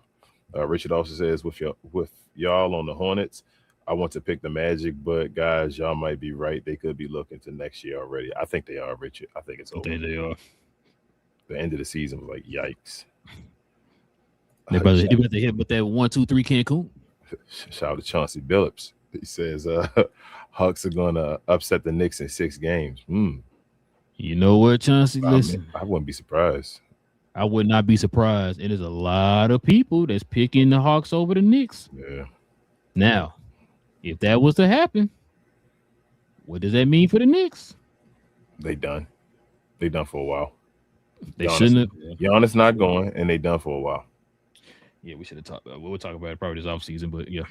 Richard also says with y'all on the Hornets, I want to pick the Magic, but guys, y'all might be right. They could be looking to next year already. I think they are, Richard. I think it's over. I think they are. The end of the season was like, yikes. They about to hit with that 1, 2, 3 Cancun. Shout out to Chauncey Billups. He says Hawks are gonna upset the Knicks in 6 games. You know what, Chauncey? Listen, I wouldn't be surprised. I would not be surprised. It is a lot of people that's picking the Hawks over the Knicks. Yeah. Now, if that was to happen, what does that mean for the Knicks? They done. They done for a while. They shouldn't have. Giannis not going, and they done for a while. Yeah, we should have talked about it. We'll talk about it probably this offseason, but yeah.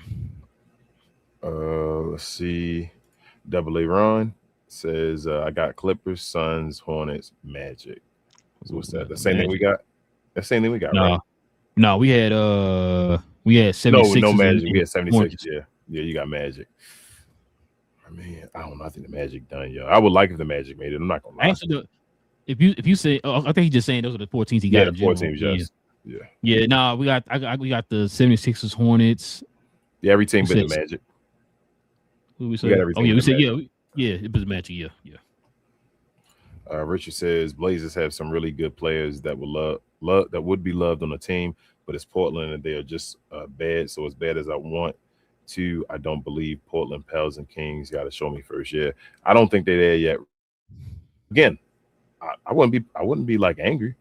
Let's see. Double A Ron says, I got Clippers, Suns, Hornets, Magic. So what's that? The same thing we got? The same thing we got, right? No, we had 76. No Magic. We had 76. Yeah, you got Magic. I mean, I don't know. I think the Magic done, yo. I would like if the Magic made it. I'm not gonna lie. Actually, if you say, I think he's just saying those are the 4 teams he got. Yeah, the 4 teams, yes. Yeah. No, we got the 76ers, Hornets. Yeah, every team but the Magic. Who we say? We said it was Magic. Yeah. Richard says Blazers have some really good players that would be loved on the team, but it's Portland and they are just bad. So as bad as I want to, I don't believe Portland Pels and Kings got to show me first. Yeah, I don't think they're there yet. Again, I wouldn't be like angry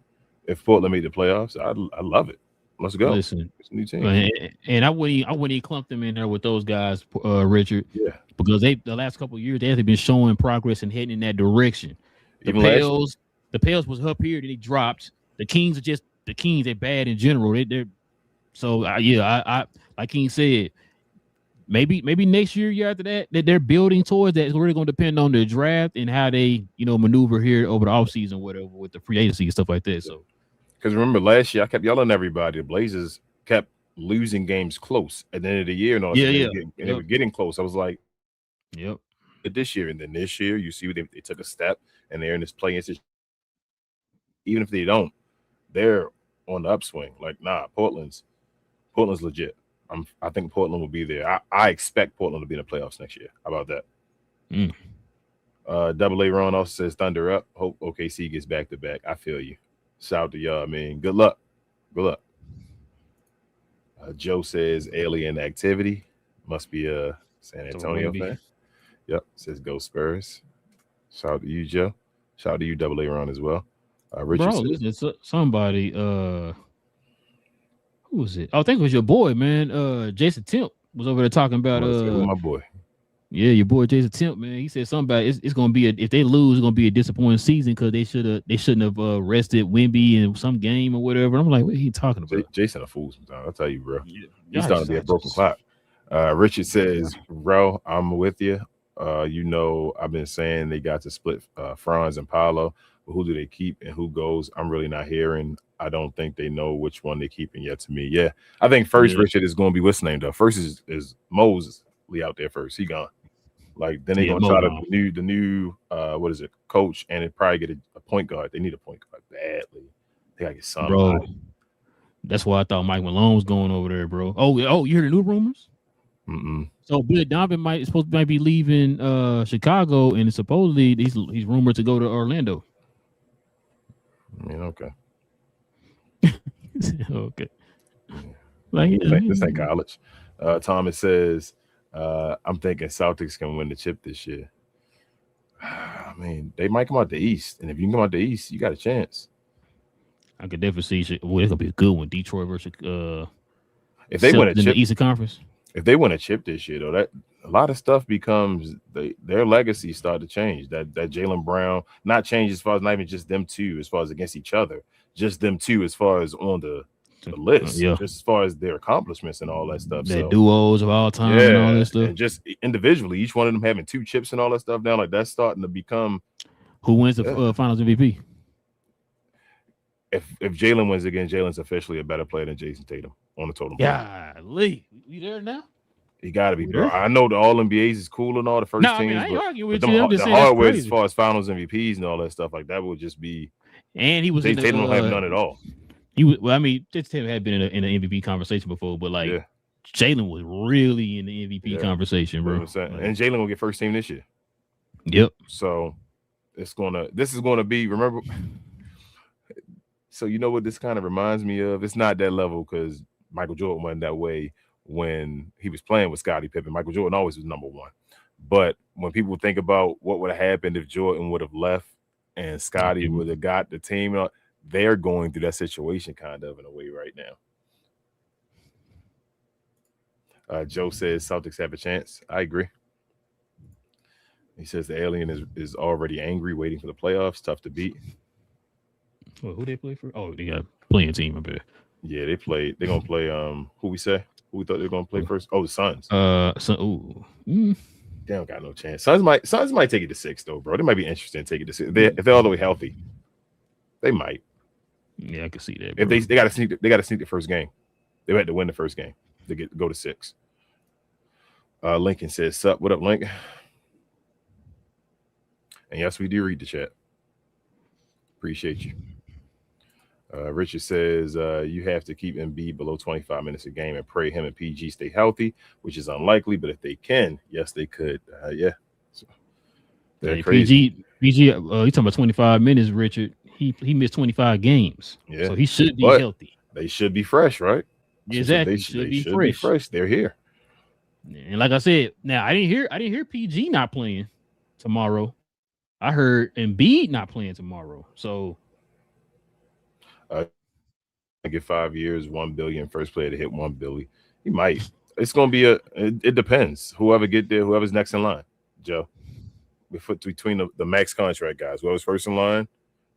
if Portland made the playoffs. I love it. Let's go. Listen, it's a new team. And I wouldn't clump them in there with those guys, Richard. Yeah, because the last couple of years they have been showing progress and heading in that direction. The Pels was up here, then he dropped. The Kings are just the Kings. They're bad in general. They're so I like King said, maybe next year after that they're building towards that. It's really going to depend on the draft and how they maneuver here over the offseason, whatever, with the free agency and stuff like that. So because remember last year I kept yelling at everybody. The Blazers kept losing games close at the end of the year and all. Yeah. They were getting close. I was like, yep. This year and then this year, you see they took a step and they're in this play-in situation. Even if they don't, they're on the upswing. Like, nah, Portland's legit. I think Portland will be there. I expect Portland to be in the playoffs next year. How about that? Double A Ron also says Thunder up. Hope OKC gets back to back. I feel you. Shout out to y'all, man. Good luck. Joe says alien activity. Must be a San Antonio fan. Yep. Says go Spurs. Shout out to you, Joe. Shout out to you, Double A Ron, as well. Richard Bro, listen, somebody. Who was it? I think it was your boy, man. Jason Temp was over there talking about my boy. Yeah, your boy Jason Temp, man. He said something about it's gonna be if they lose, it's gonna be a disappointing season because they shouldn't have rested Wemby in some game or whatever. I'm like, what are he talking about? Jason a fool sometimes. I'll tell you, bro. He's starting to be a broken clock. Richard says, bro, I'm with you. I've been saying they got to split Franz and Paolo. But who do they keep and who goes? I'm really not hearing. I don't think they know which one they're keeping yet to me. Yeah, I think first Richard is going to be what's name though. First is Mosley out there first. He gone. Like then they're going to try the new what is it, coach, and it probably get a point guard. They need a point guard badly. They got to get somebody. Bro, that's why I thought Mike Malone was going over there, bro. Oh, you heard the new rumors? So Billy Donovan might be leaving Chicago, and supposedly he's rumored to go to Orlando. I mean, okay. Okay. Like this ain't college. Thomas says, I'm thinking Celtics can win the chip this year. I mean, they might come out the East, and if you can come out the East, you got a chance. I could definitely see. Well, it's gonna be a good one. Detroit versus if they win a chip, the Eastern Conference. If they win a chip this year, though, that a lot of stuff becomes their legacy start to change. That Jaylen Brown not change as far as not even just them two, as far as against each other, just them two as far as on the list, just as far as their accomplishments and all that stuff. Their duos of all time and all that stuff. And just individually, each one of them having 2 chips and all that stuff now, like that's starting to become. Who wins the Finals MVP? If Jalen wins again, Jalen's officially a better player than Jason Tatum on the total. Yeah, Lee, you there now? He got to be, bro. I know the All NBAs is cool and all the first teams, I mean, I ain't arguing with but you. the hardware as far as Finals MVPs and all that stuff like that would just be. And he was Jason Tatum don't have none at all. He was. Well, I mean, Tatum had been in an MVP conversation before, but like Jalen was really in the MVP conversation, bro. Like, and Jalen will get first team this year. Yep. So this is gonna be. Remember. So you know what this kind of reminds me of? It's not that level because Michael Jordan wasn't that way when he was playing with Scottie Pippen. Michael Jordan always was number one. But when people think about what would have happened if Jordan would have left and Scottie would have got the team, they're going through that situation kind of in a way right now. Joe says Celtics have a chance. I agree. He says the alien is already angry, waiting for the playoffs. Tough to beat. Well, who they play for? Oh, they got a playing team, I bet. Yeah, they played. They're gonna play. Who we say? Who we thought they were gonna play first? Oh, the Suns. They don't got no chance. Suns might take it to 6 though, bro. They might be interested in taking it to 6 if they're all the way healthy. They might. Yeah, I can see that. Bro. If they got to sneak the first game. They had to win the first game to go to 6. Lincoln says, "Sup? What up, Link?" And yes, we do read the chat. Appreciate you. Richard says you have to keep Embiid below 25 minutes a game and pray him and PG stay healthy, which is unlikely, but if they can, yes, they could. So, they're crazy. PG, you talking about 25 minutes, Richard? He missed 25 games, so he should be healthy. They should be fresh, right? Exactly. So they should be fresh. They're here. And like I said, now I didn't hear PG not playing tomorrow. I heard Embiid not playing tomorrow. So I get 5 years, 1 billion, first player to hit 1 billion. He might. It's gonna be it depends. Whoever get there, whoever's next in line, Joe. Between the max contract guys, whoever's first in line,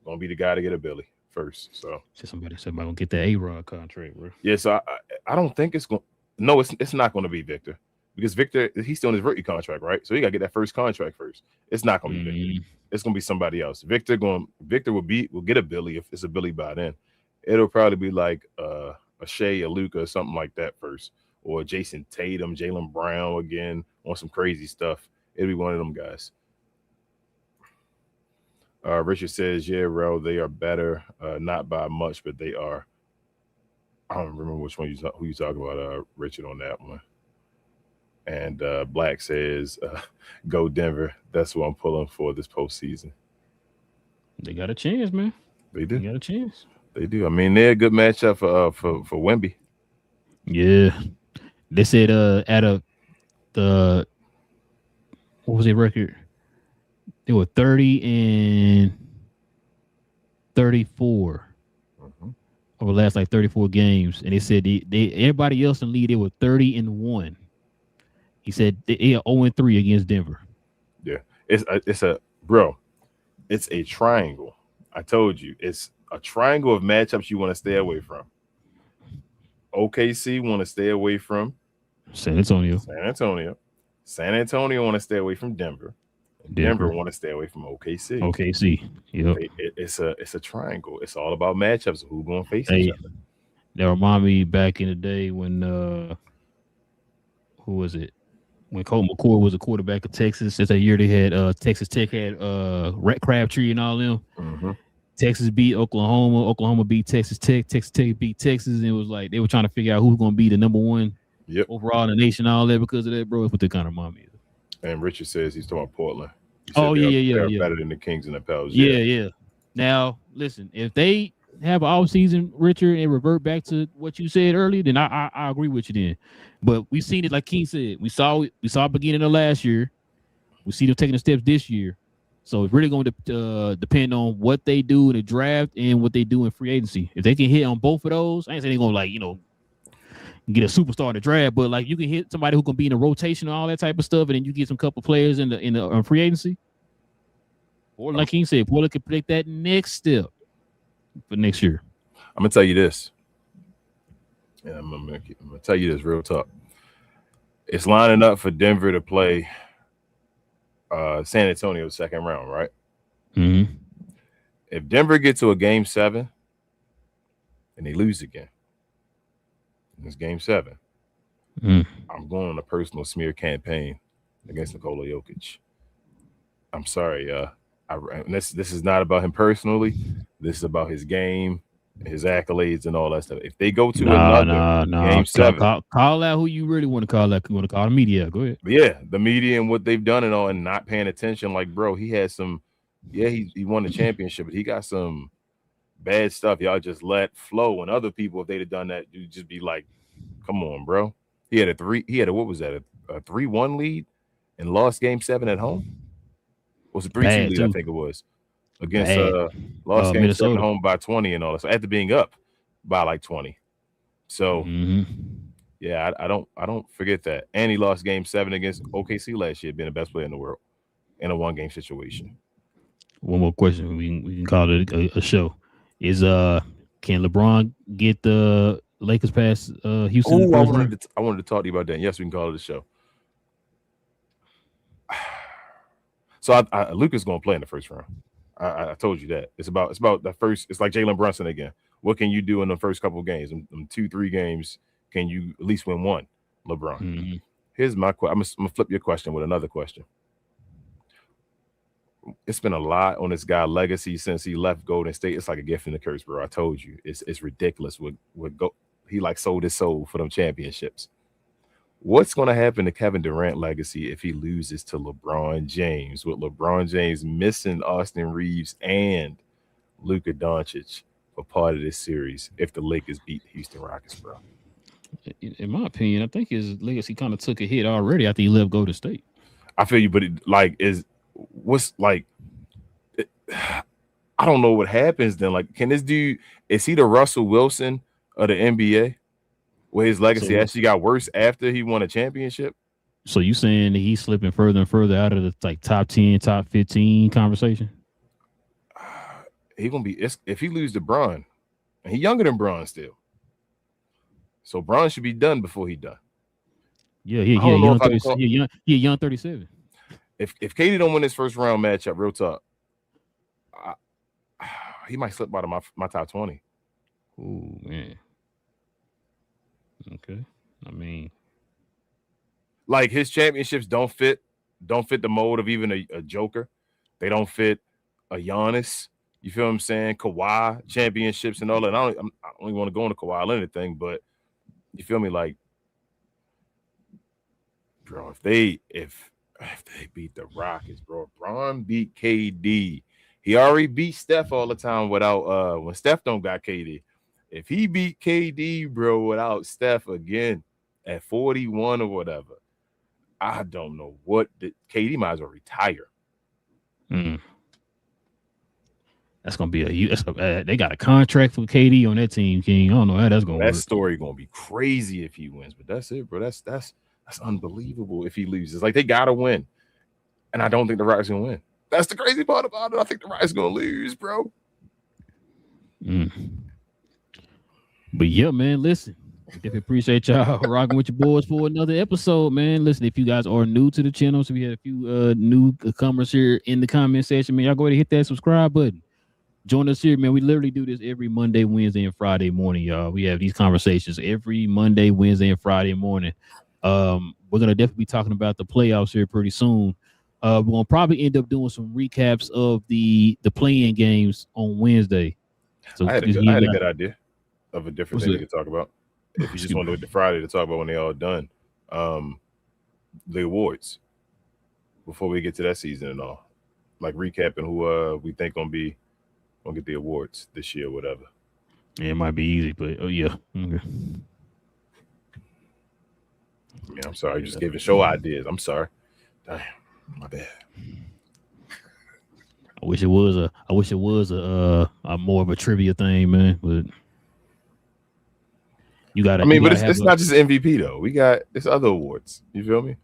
gonna be the guy to get a Billy first. So somebody gonna get the A-Rod contract, bro. Yeah, so I don't think it's going. No, it's not going to be Victor. because Victor, he's still on his rookie contract, right? So he got to get that first contract first. It's not going to be Victor. It's going to be somebody else. Victor will get a Billy if it's a Billy by then. It'll probably be like a Shea, a Luka, or something like that first, or Jason Tatum, Jaylen Brown again on some crazy stuff. It'll be one of them guys. Richard says, yeah, Rel, they are better, not by much, but they are. I don't remember which one who you talk about, Richard, on that one. And Black says, go Denver. That's what I'm pulling for this postseason. They got a chance, man. They do. They got a chance. They do. I mean, they're a good matchup for Wemby. Yeah. They said out of the what was their record? They were 30 and 34 over the last 34 games, and they said they everybody else in the league they were 30 and 1. He said they are 0 and 3 against Denver. Yeah, it's a triangle. I told you, it's a triangle of matchups you want to stay away from. OKC want to stay away from San Antonio. San Antonio want to stay away from Denver. Denver want to stay away from OKC. Yep. It's a triangle. It's all about matchups. Who's going to face each other? That remind me back in the day when who was it? When Colt McCoy was a quarterback of Texas. It's that year they had Texas Tech had Rhett Crabtree and all them. Mm-hmm. Texas beat Oklahoma. Oklahoma beat Texas Tech. Texas Tech beat Texas. And it was like they were trying to figure out who's going to be the number one overall in the nation. All that because of that, bro. That's what they kind of remind me of. And Richard says he's talking about Portland. They're better than the Kings and the Pels. Yeah. Now, listen, if they have an off season, Richard, and revert back to what you said earlier, then I agree with you then. But we've seen it, like King said, we saw beginning of last year. We see them taking the steps this year. So it's really going to depend on what they do in the draft and what they do in free agency. If they can hit on both of those, I ain't saying they're going to get a superstar in the draft, but you can hit somebody who can be in a rotation and all that type of stuff, and then you get some couple players in the free agency. Or like King said, Portland can predict that next step for next year. I'm gonna tell you this. Yeah, I'm gonna tell you this real talk. It's lining up for Denver to play San Antonio second round, right? Mm-hmm. If Denver gets to a game 7 and they lose again, it's game 7. I'm going on a personal smear campaign against Nikola Jokic. I'm sorry, this is not about him personally. This is about his game, his accolades, and all that stuff. If they go to another game 7, call out who you really want to call out. You want to call the media? Go ahead. Yeah, the media and what they've done and all, and not paying attention. Like, bro, he had some. Yeah, he won the championship, but he got some bad stuff. Y'all just let flow. And other people, if they'd have done that, you'd just be like, come on, bro. He had a 3-1 lead and lost game 7 at home. Was a 3-2 lead, I think it was. Against lost game Minnesota. 7 home by 20 and all that. So after being up by 20. So yeah, I don't forget that. And he lost game 7 against OKC last year, being the best player in the world in a 1-game situation. One more question. We can call it a show. Is can LeBron get the Lakers past Houston? I wanted to talk to you about that. Yes, we can call it a show. So Luka's going to play in the first round. I told you that. It's about the first. It's like Jalen Brunson again. What can you do in the first couple of games? In 2-3 games, can you at least win one, LeBron? Mm-hmm. Here's my question. I'm gonna flip your question with another question. It's been a lot on this guy's legacy since he left Golden State. It's like a gift and a curse, bro. I told you. It's ridiculous. He sold his soul for them championships. What's going to happen to Kevin Durant legacy if he loses to LeBron James, with LeBron James missing Austin Reeves and Luka Doncic for part of this series if the Lakers beat the Houston Rockets, bro? In my opinion, I think his legacy kind of took a hit already after he left Golden State. I feel you, but I don't know what happens then. Like, can this dude, is he the Russell Wilson of the NBA? Where his legacy actually got worse after he won a championship? So you saying that he's slipping further and further out of the top 10, top 15 conversation? He gonna be, if he loses to Bron, and he younger than Bron still. So Bron should be done before he done. Yeah, I don't know young if I can 37. Young 37. If KD don't win this first round matchup, real talk, he might slip out of my top 20. Oh man. Okay. I mean, like his championships don't fit the mold of even a Joker. They don't fit a Giannis. You feel what I'm saying? Kawhi championships and all that. I don't even want to go into Kawhi or anything, but you feel me? Like, bro, if they beat the Rockets, bro, Bron beat KD. He already beat Steph all the time without when Steph don't got KD. If he beat KD, bro, without Steph again at 41 or whatever, I don't know what KD might as well retire. That's gonna be they got a contract with KD on that team, King. I don't know how that's gonna work. That story gonna be crazy if he wins, but that's it, bro. That's unbelievable if he loses. Like they gotta win, and I don't think the Rockets gonna win. That's the crazy part about it. I think the Rockets gonna lose, bro. But yeah, man, listen. Definitely appreciate y'all rocking with your boys for another episode, man. Listen, if you guys are new to the channel, so we had a few newcomers here in the comment section, man, y'all go ahead and hit that subscribe button. Join us here, man. We literally do this every Monday, Wednesday, and Friday morning, y'all. We have these conversations every Monday, Wednesday, and Friday morning. We're gonna definitely be talking about the playoffs here pretty soon. We're gonna probably end up doing some recaps of the play-in games on Wednesday. So I had a good idea of a different thing we could talk about. If you just want to wait to Friday to talk about when they all done, the awards before we get to that season and all, like recapping who we think gonna get the awards this year, whatever. Yeah, it might be easy, but yeah. Okay. Yeah, I'm sorry, just giving show ideas. I'm sorry. Damn, my bad. I wish it was a more of a trivia thing, man. But you got. I mean, but it's not just MVP though. It's other awards. You feel me?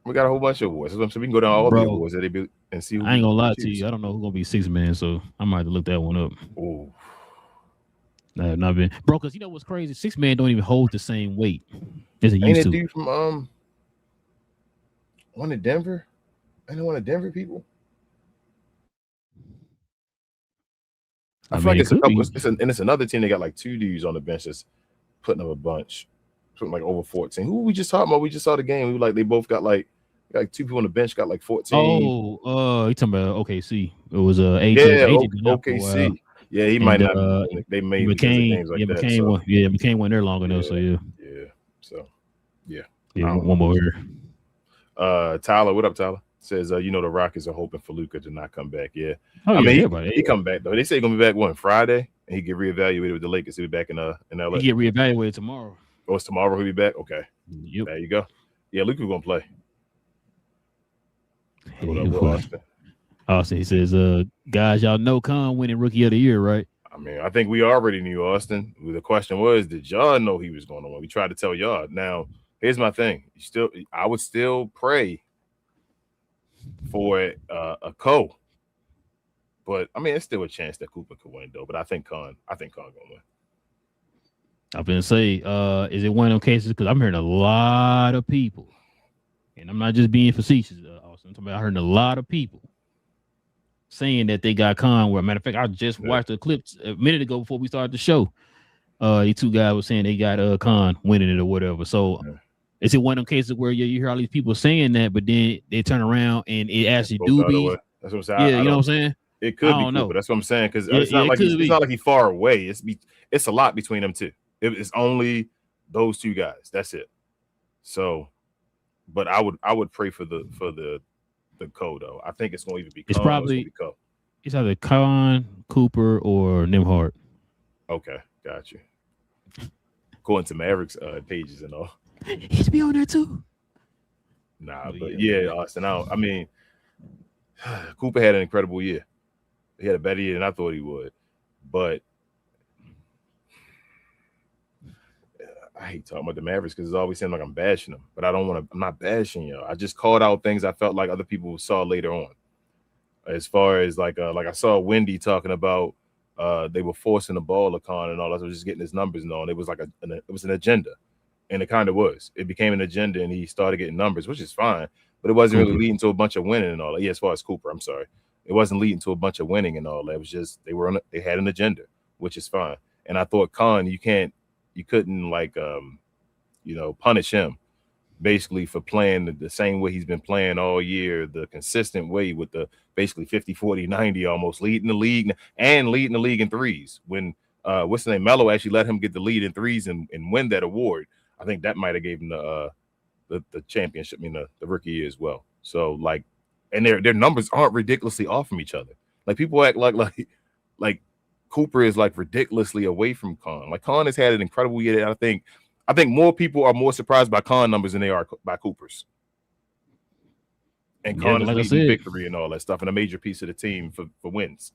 We got a whole bunch of awards. So we can go down all the awards that they be and see. I ain't gonna lie to you. I don't know who's gonna be sixth man, so I might have to look that one up. Oh, I have not been, bro. Because you know what's crazy? Six man don't even hold the same weight as it used to. Dude from one of Denver? Ain't one of Denver people? I feel like it's a couple. It's another team that got like two dudes on the bench that's putting up a bunch, putting like over 14. Who we just talking about? We just saw the game. We were like they both got like two people on the bench got like 14. Oh, you talking about OKC? It was AJ. Yeah, OKC. Yeah, he might not. They made games like that. McCain went there long enough. So yeah. So yeah. One more here. Tyler, what up, Tyler? Says the Rockets are hoping for Luka to not come back. Yeah. He come back though. They say he's gonna be back Friday, and he get reevaluated with the Lakers. He'll be back in LA. He get reevaluated tomorrow. Oh, it's tomorrow he'll be back. Okay. Yep. There you go. Yeah, Luka gonna play. Austin, he says, guys, y'all know Khan winning Rookie of the Year, right? I mean, I think we already knew Austin. The question was, did y'all know he was going to win? We tried to tell y'all. Now, here's my thing. I would still pray for a co. But I mean, it's still a chance that Cooper could win, though. But I think Khan gonna win. I'm gonna say, is it one of them cases? Because I'm hearing a lot of people, and I'm not just being facetious, Austin. I heard a lot of people saying that they got Khan. Where, matter of fact, I just watched a clip a minute ago before we started the show. These two guys were saying they got Khan winning it or whatever. So, is it one of them cases where you hear all these people saying that, but then they turn around and it actually do be? That's what I'm saying. Yeah, you know what I'm saying. It could be Cooper. That's what I'm saying, because it's not like he's far away. It's a lot between them two. It's only those two guys. That's it. So, but I would pray for the co though. I think it's going to either be it's probably it's either Khan, Cooper, or Nembhard. Okay, got you. According to Mavericks pages and all. He should be on there too. Nah, but yeah, Austin. I mean, Cooper had an incredible year. He had a better year than I thought he would, but I hate talking about the Mavericks because it always seems like I'm bashing them, but I'm not bashing y'all. I just called out things I felt like other people saw later on. As far as like I saw Wendy talking about they were forcing the ball to Khan and all that. I was just getting his numbers and all. And it was like it was an agenda. And it kind of was. It became an agenda, and he started getting numbers, which is fine. But it wasn't really leading to a bunch of winning and all that. Yeah, as far as Cooper, I'm sorry. It wasn't leading to a bunch of winning and all that. It was just they had an agenda, which is fine. And I thought Khan, you couldn't punish him basically for playing the same way he's been playing all year, the consistent way with the basically 50, 40, 90 almost leading the league in threes. When what's the name? Melo actually let him get the lead in threes and win that award. I think that might have gave him the championship, the rookie year as well. So and their numbers aren't ridiculously off from each other. Like people act like Cooper is like ridiculously away from Khan. Like Khan has had an incredible year. I think more people are more surprised by Khan numbers than they are by Cooper's. And Khan is leading victory and all that stuff, and a major piece of the team for wins.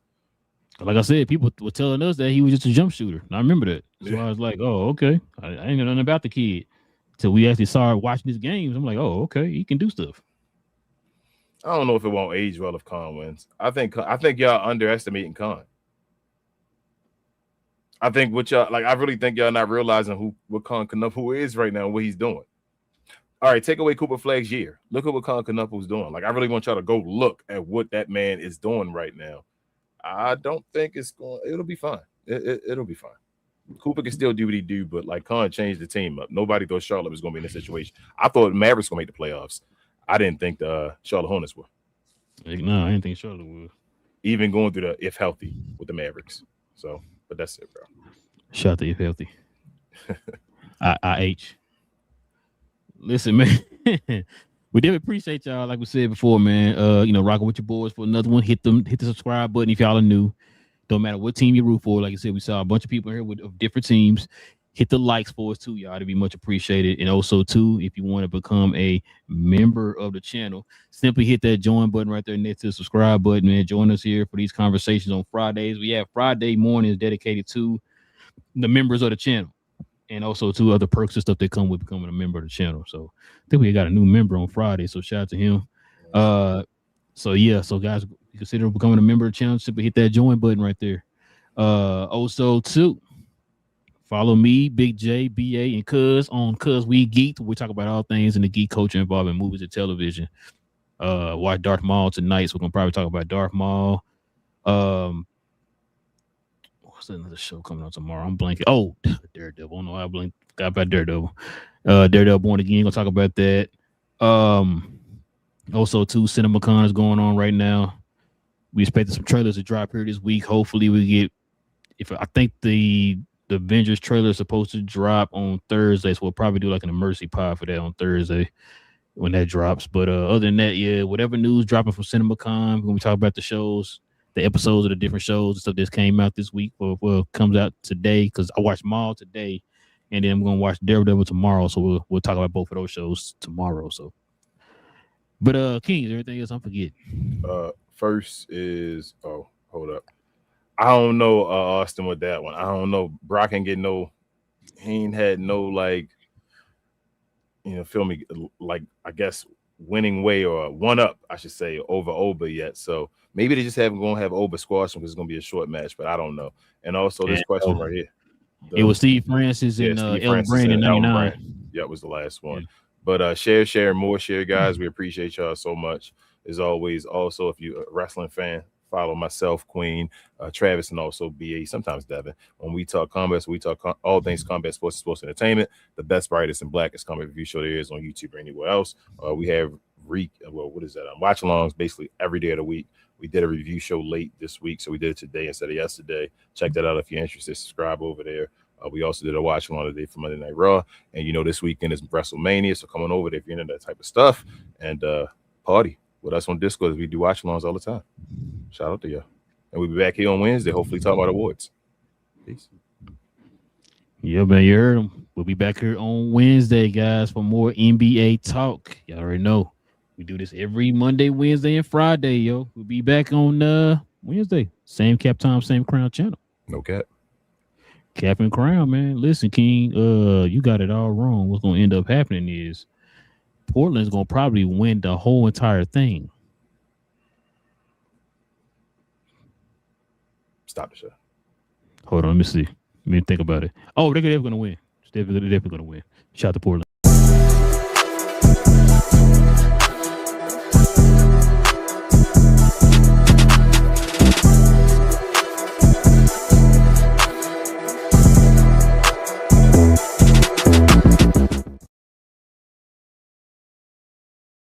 Like I said, people were telling us that he was just a jump shooter. And I remember that. So I was like, oh, okay. I ain't know nothing about the kid. Till we actually started watching his games. I'm like, oh, okay, he can do stuff. I don't know if it won't age well if Khan wins. I think y'all underestimating Khan. I think I really think y'all not realizing what Khan Knuckle is right now and what he's doing. All right, take away Cooper Flagg's year. Look at what Khan Knuckle's doing. Like, I really want y'all to go look at what that man is doing right now. I don't think it'll be fine. It'll be fine. Cooper can still do what he do, but like Khan changed the team up. Nobody thought Charlotte was going to be in this situation. I thought Mavericks going to make the playoffs. I didn't think the Charlotte Hornets were. No, I didn't think Charlotte would. Even going through the if healthy with the Mavericks. So, but that's it, bro. Shout out to if healthy. IH. Listen, man. We did appreciate y'all, like we said before, man. Rocking with your boys for another one. Hit the subscribe button if y'all are new. Don't matter what team you root for. Like I said, we saw a bunch of people here of different teams. Hit the likes for us too, y'all. To be much appreciated. And also too, if you want to become a member of the channel, simply hit that join button right there next to the subscribe button, man. Join us here for these conversations on Fridays. We have Friday mornings dedicated to the members of the channel, and also to other perks and stuff that come with becoming a member of the channel. So I think we got a new member on Friday. So shout out to him. So guys, consider becoming a member of the channel. Simply hit that join button right there. Also too, follow me, Big J, BA, and Cuz on Cuz We Geeked. We talk about all things in the geek culture involving movies and television. Watch Darth Maul tonight, so we're gonna probably talk about Darth Maul. What's another show coming out tomorrow? I'm blanking. Oh, Daredevil. I don't know why I forgot about Daredevil. Daredevil Born Again. Gonna talk about that. Also, too, CinemaCon is going on right now. We expected some trailers to drop here this week. Hopefully, we get. I think the Avengers trailer is supposed to drop on Thursday, so we'll probably do like an emergency pod for that on Thursday when that drops. But other than that, yeah, whatever news dropping from CinemaCon, when we talk about the shows, the episodes of the different shows and stuff that came out this week, well comes out today, because I watched Maul today, and then I'm gonna watch Daredevil tomorrow. So we'll talk about both of those shows tomorrow. So, but King, is there anything else I'm forgetting? First is hold up. I don't know Austin with that one. I don't know. Brock ain't get he ain't had no feel me, like I guess winning way or one up, I should say, over Oba yet. So maybe they just gonna have Oba squash him because it's gonna be a short match, but I don't know. And also this question right here. It was Steve Francis and Ellen Brand in 99. Yeah, it was the last one. Yeah. But share, more share, guys. We appreciate y'all so much. As always, also, if you're a wrestling fan, follow myself, Queen, Travis, and also BA, sometimes Devin. When we talk combat, we talk all things combat sports and sports entertainment. The best, brightest, and blackest combat review show there is on YouTube or anywhere else. We have watch alongs basically every day of the week. We did a review show late this week, so we did it today instead of yesterday. Check that out if you're interested. Subscribe over there. We also did a watch along today for Monday Night Raw, and this weekend is WrestleMania, so come on over there if you're into that type of stuff and party with us on Discord as we do watch alongs all the time. Shout out to y'all, and we'll be back here on Wednesday. Hopefully, talk about awards. Peace. Yeah, man, you heard him. We'll be back here on Wednesday, guys, for more NBA talk. Y'all already know. We do this every Monday, Wednesday, and Friday, yo. We'll be back on Wednesday. Same cap time, same crown channel. No cap. Cap and crown, man. Listen, King, you got it all wrong. What's gonna end up happening is Portland's gonna probably win the whole entire thing. Stop the show. Hold on, let me see. Let me think about it. Oh, they're gonna win. Definitely going to win. Shout out to Portland.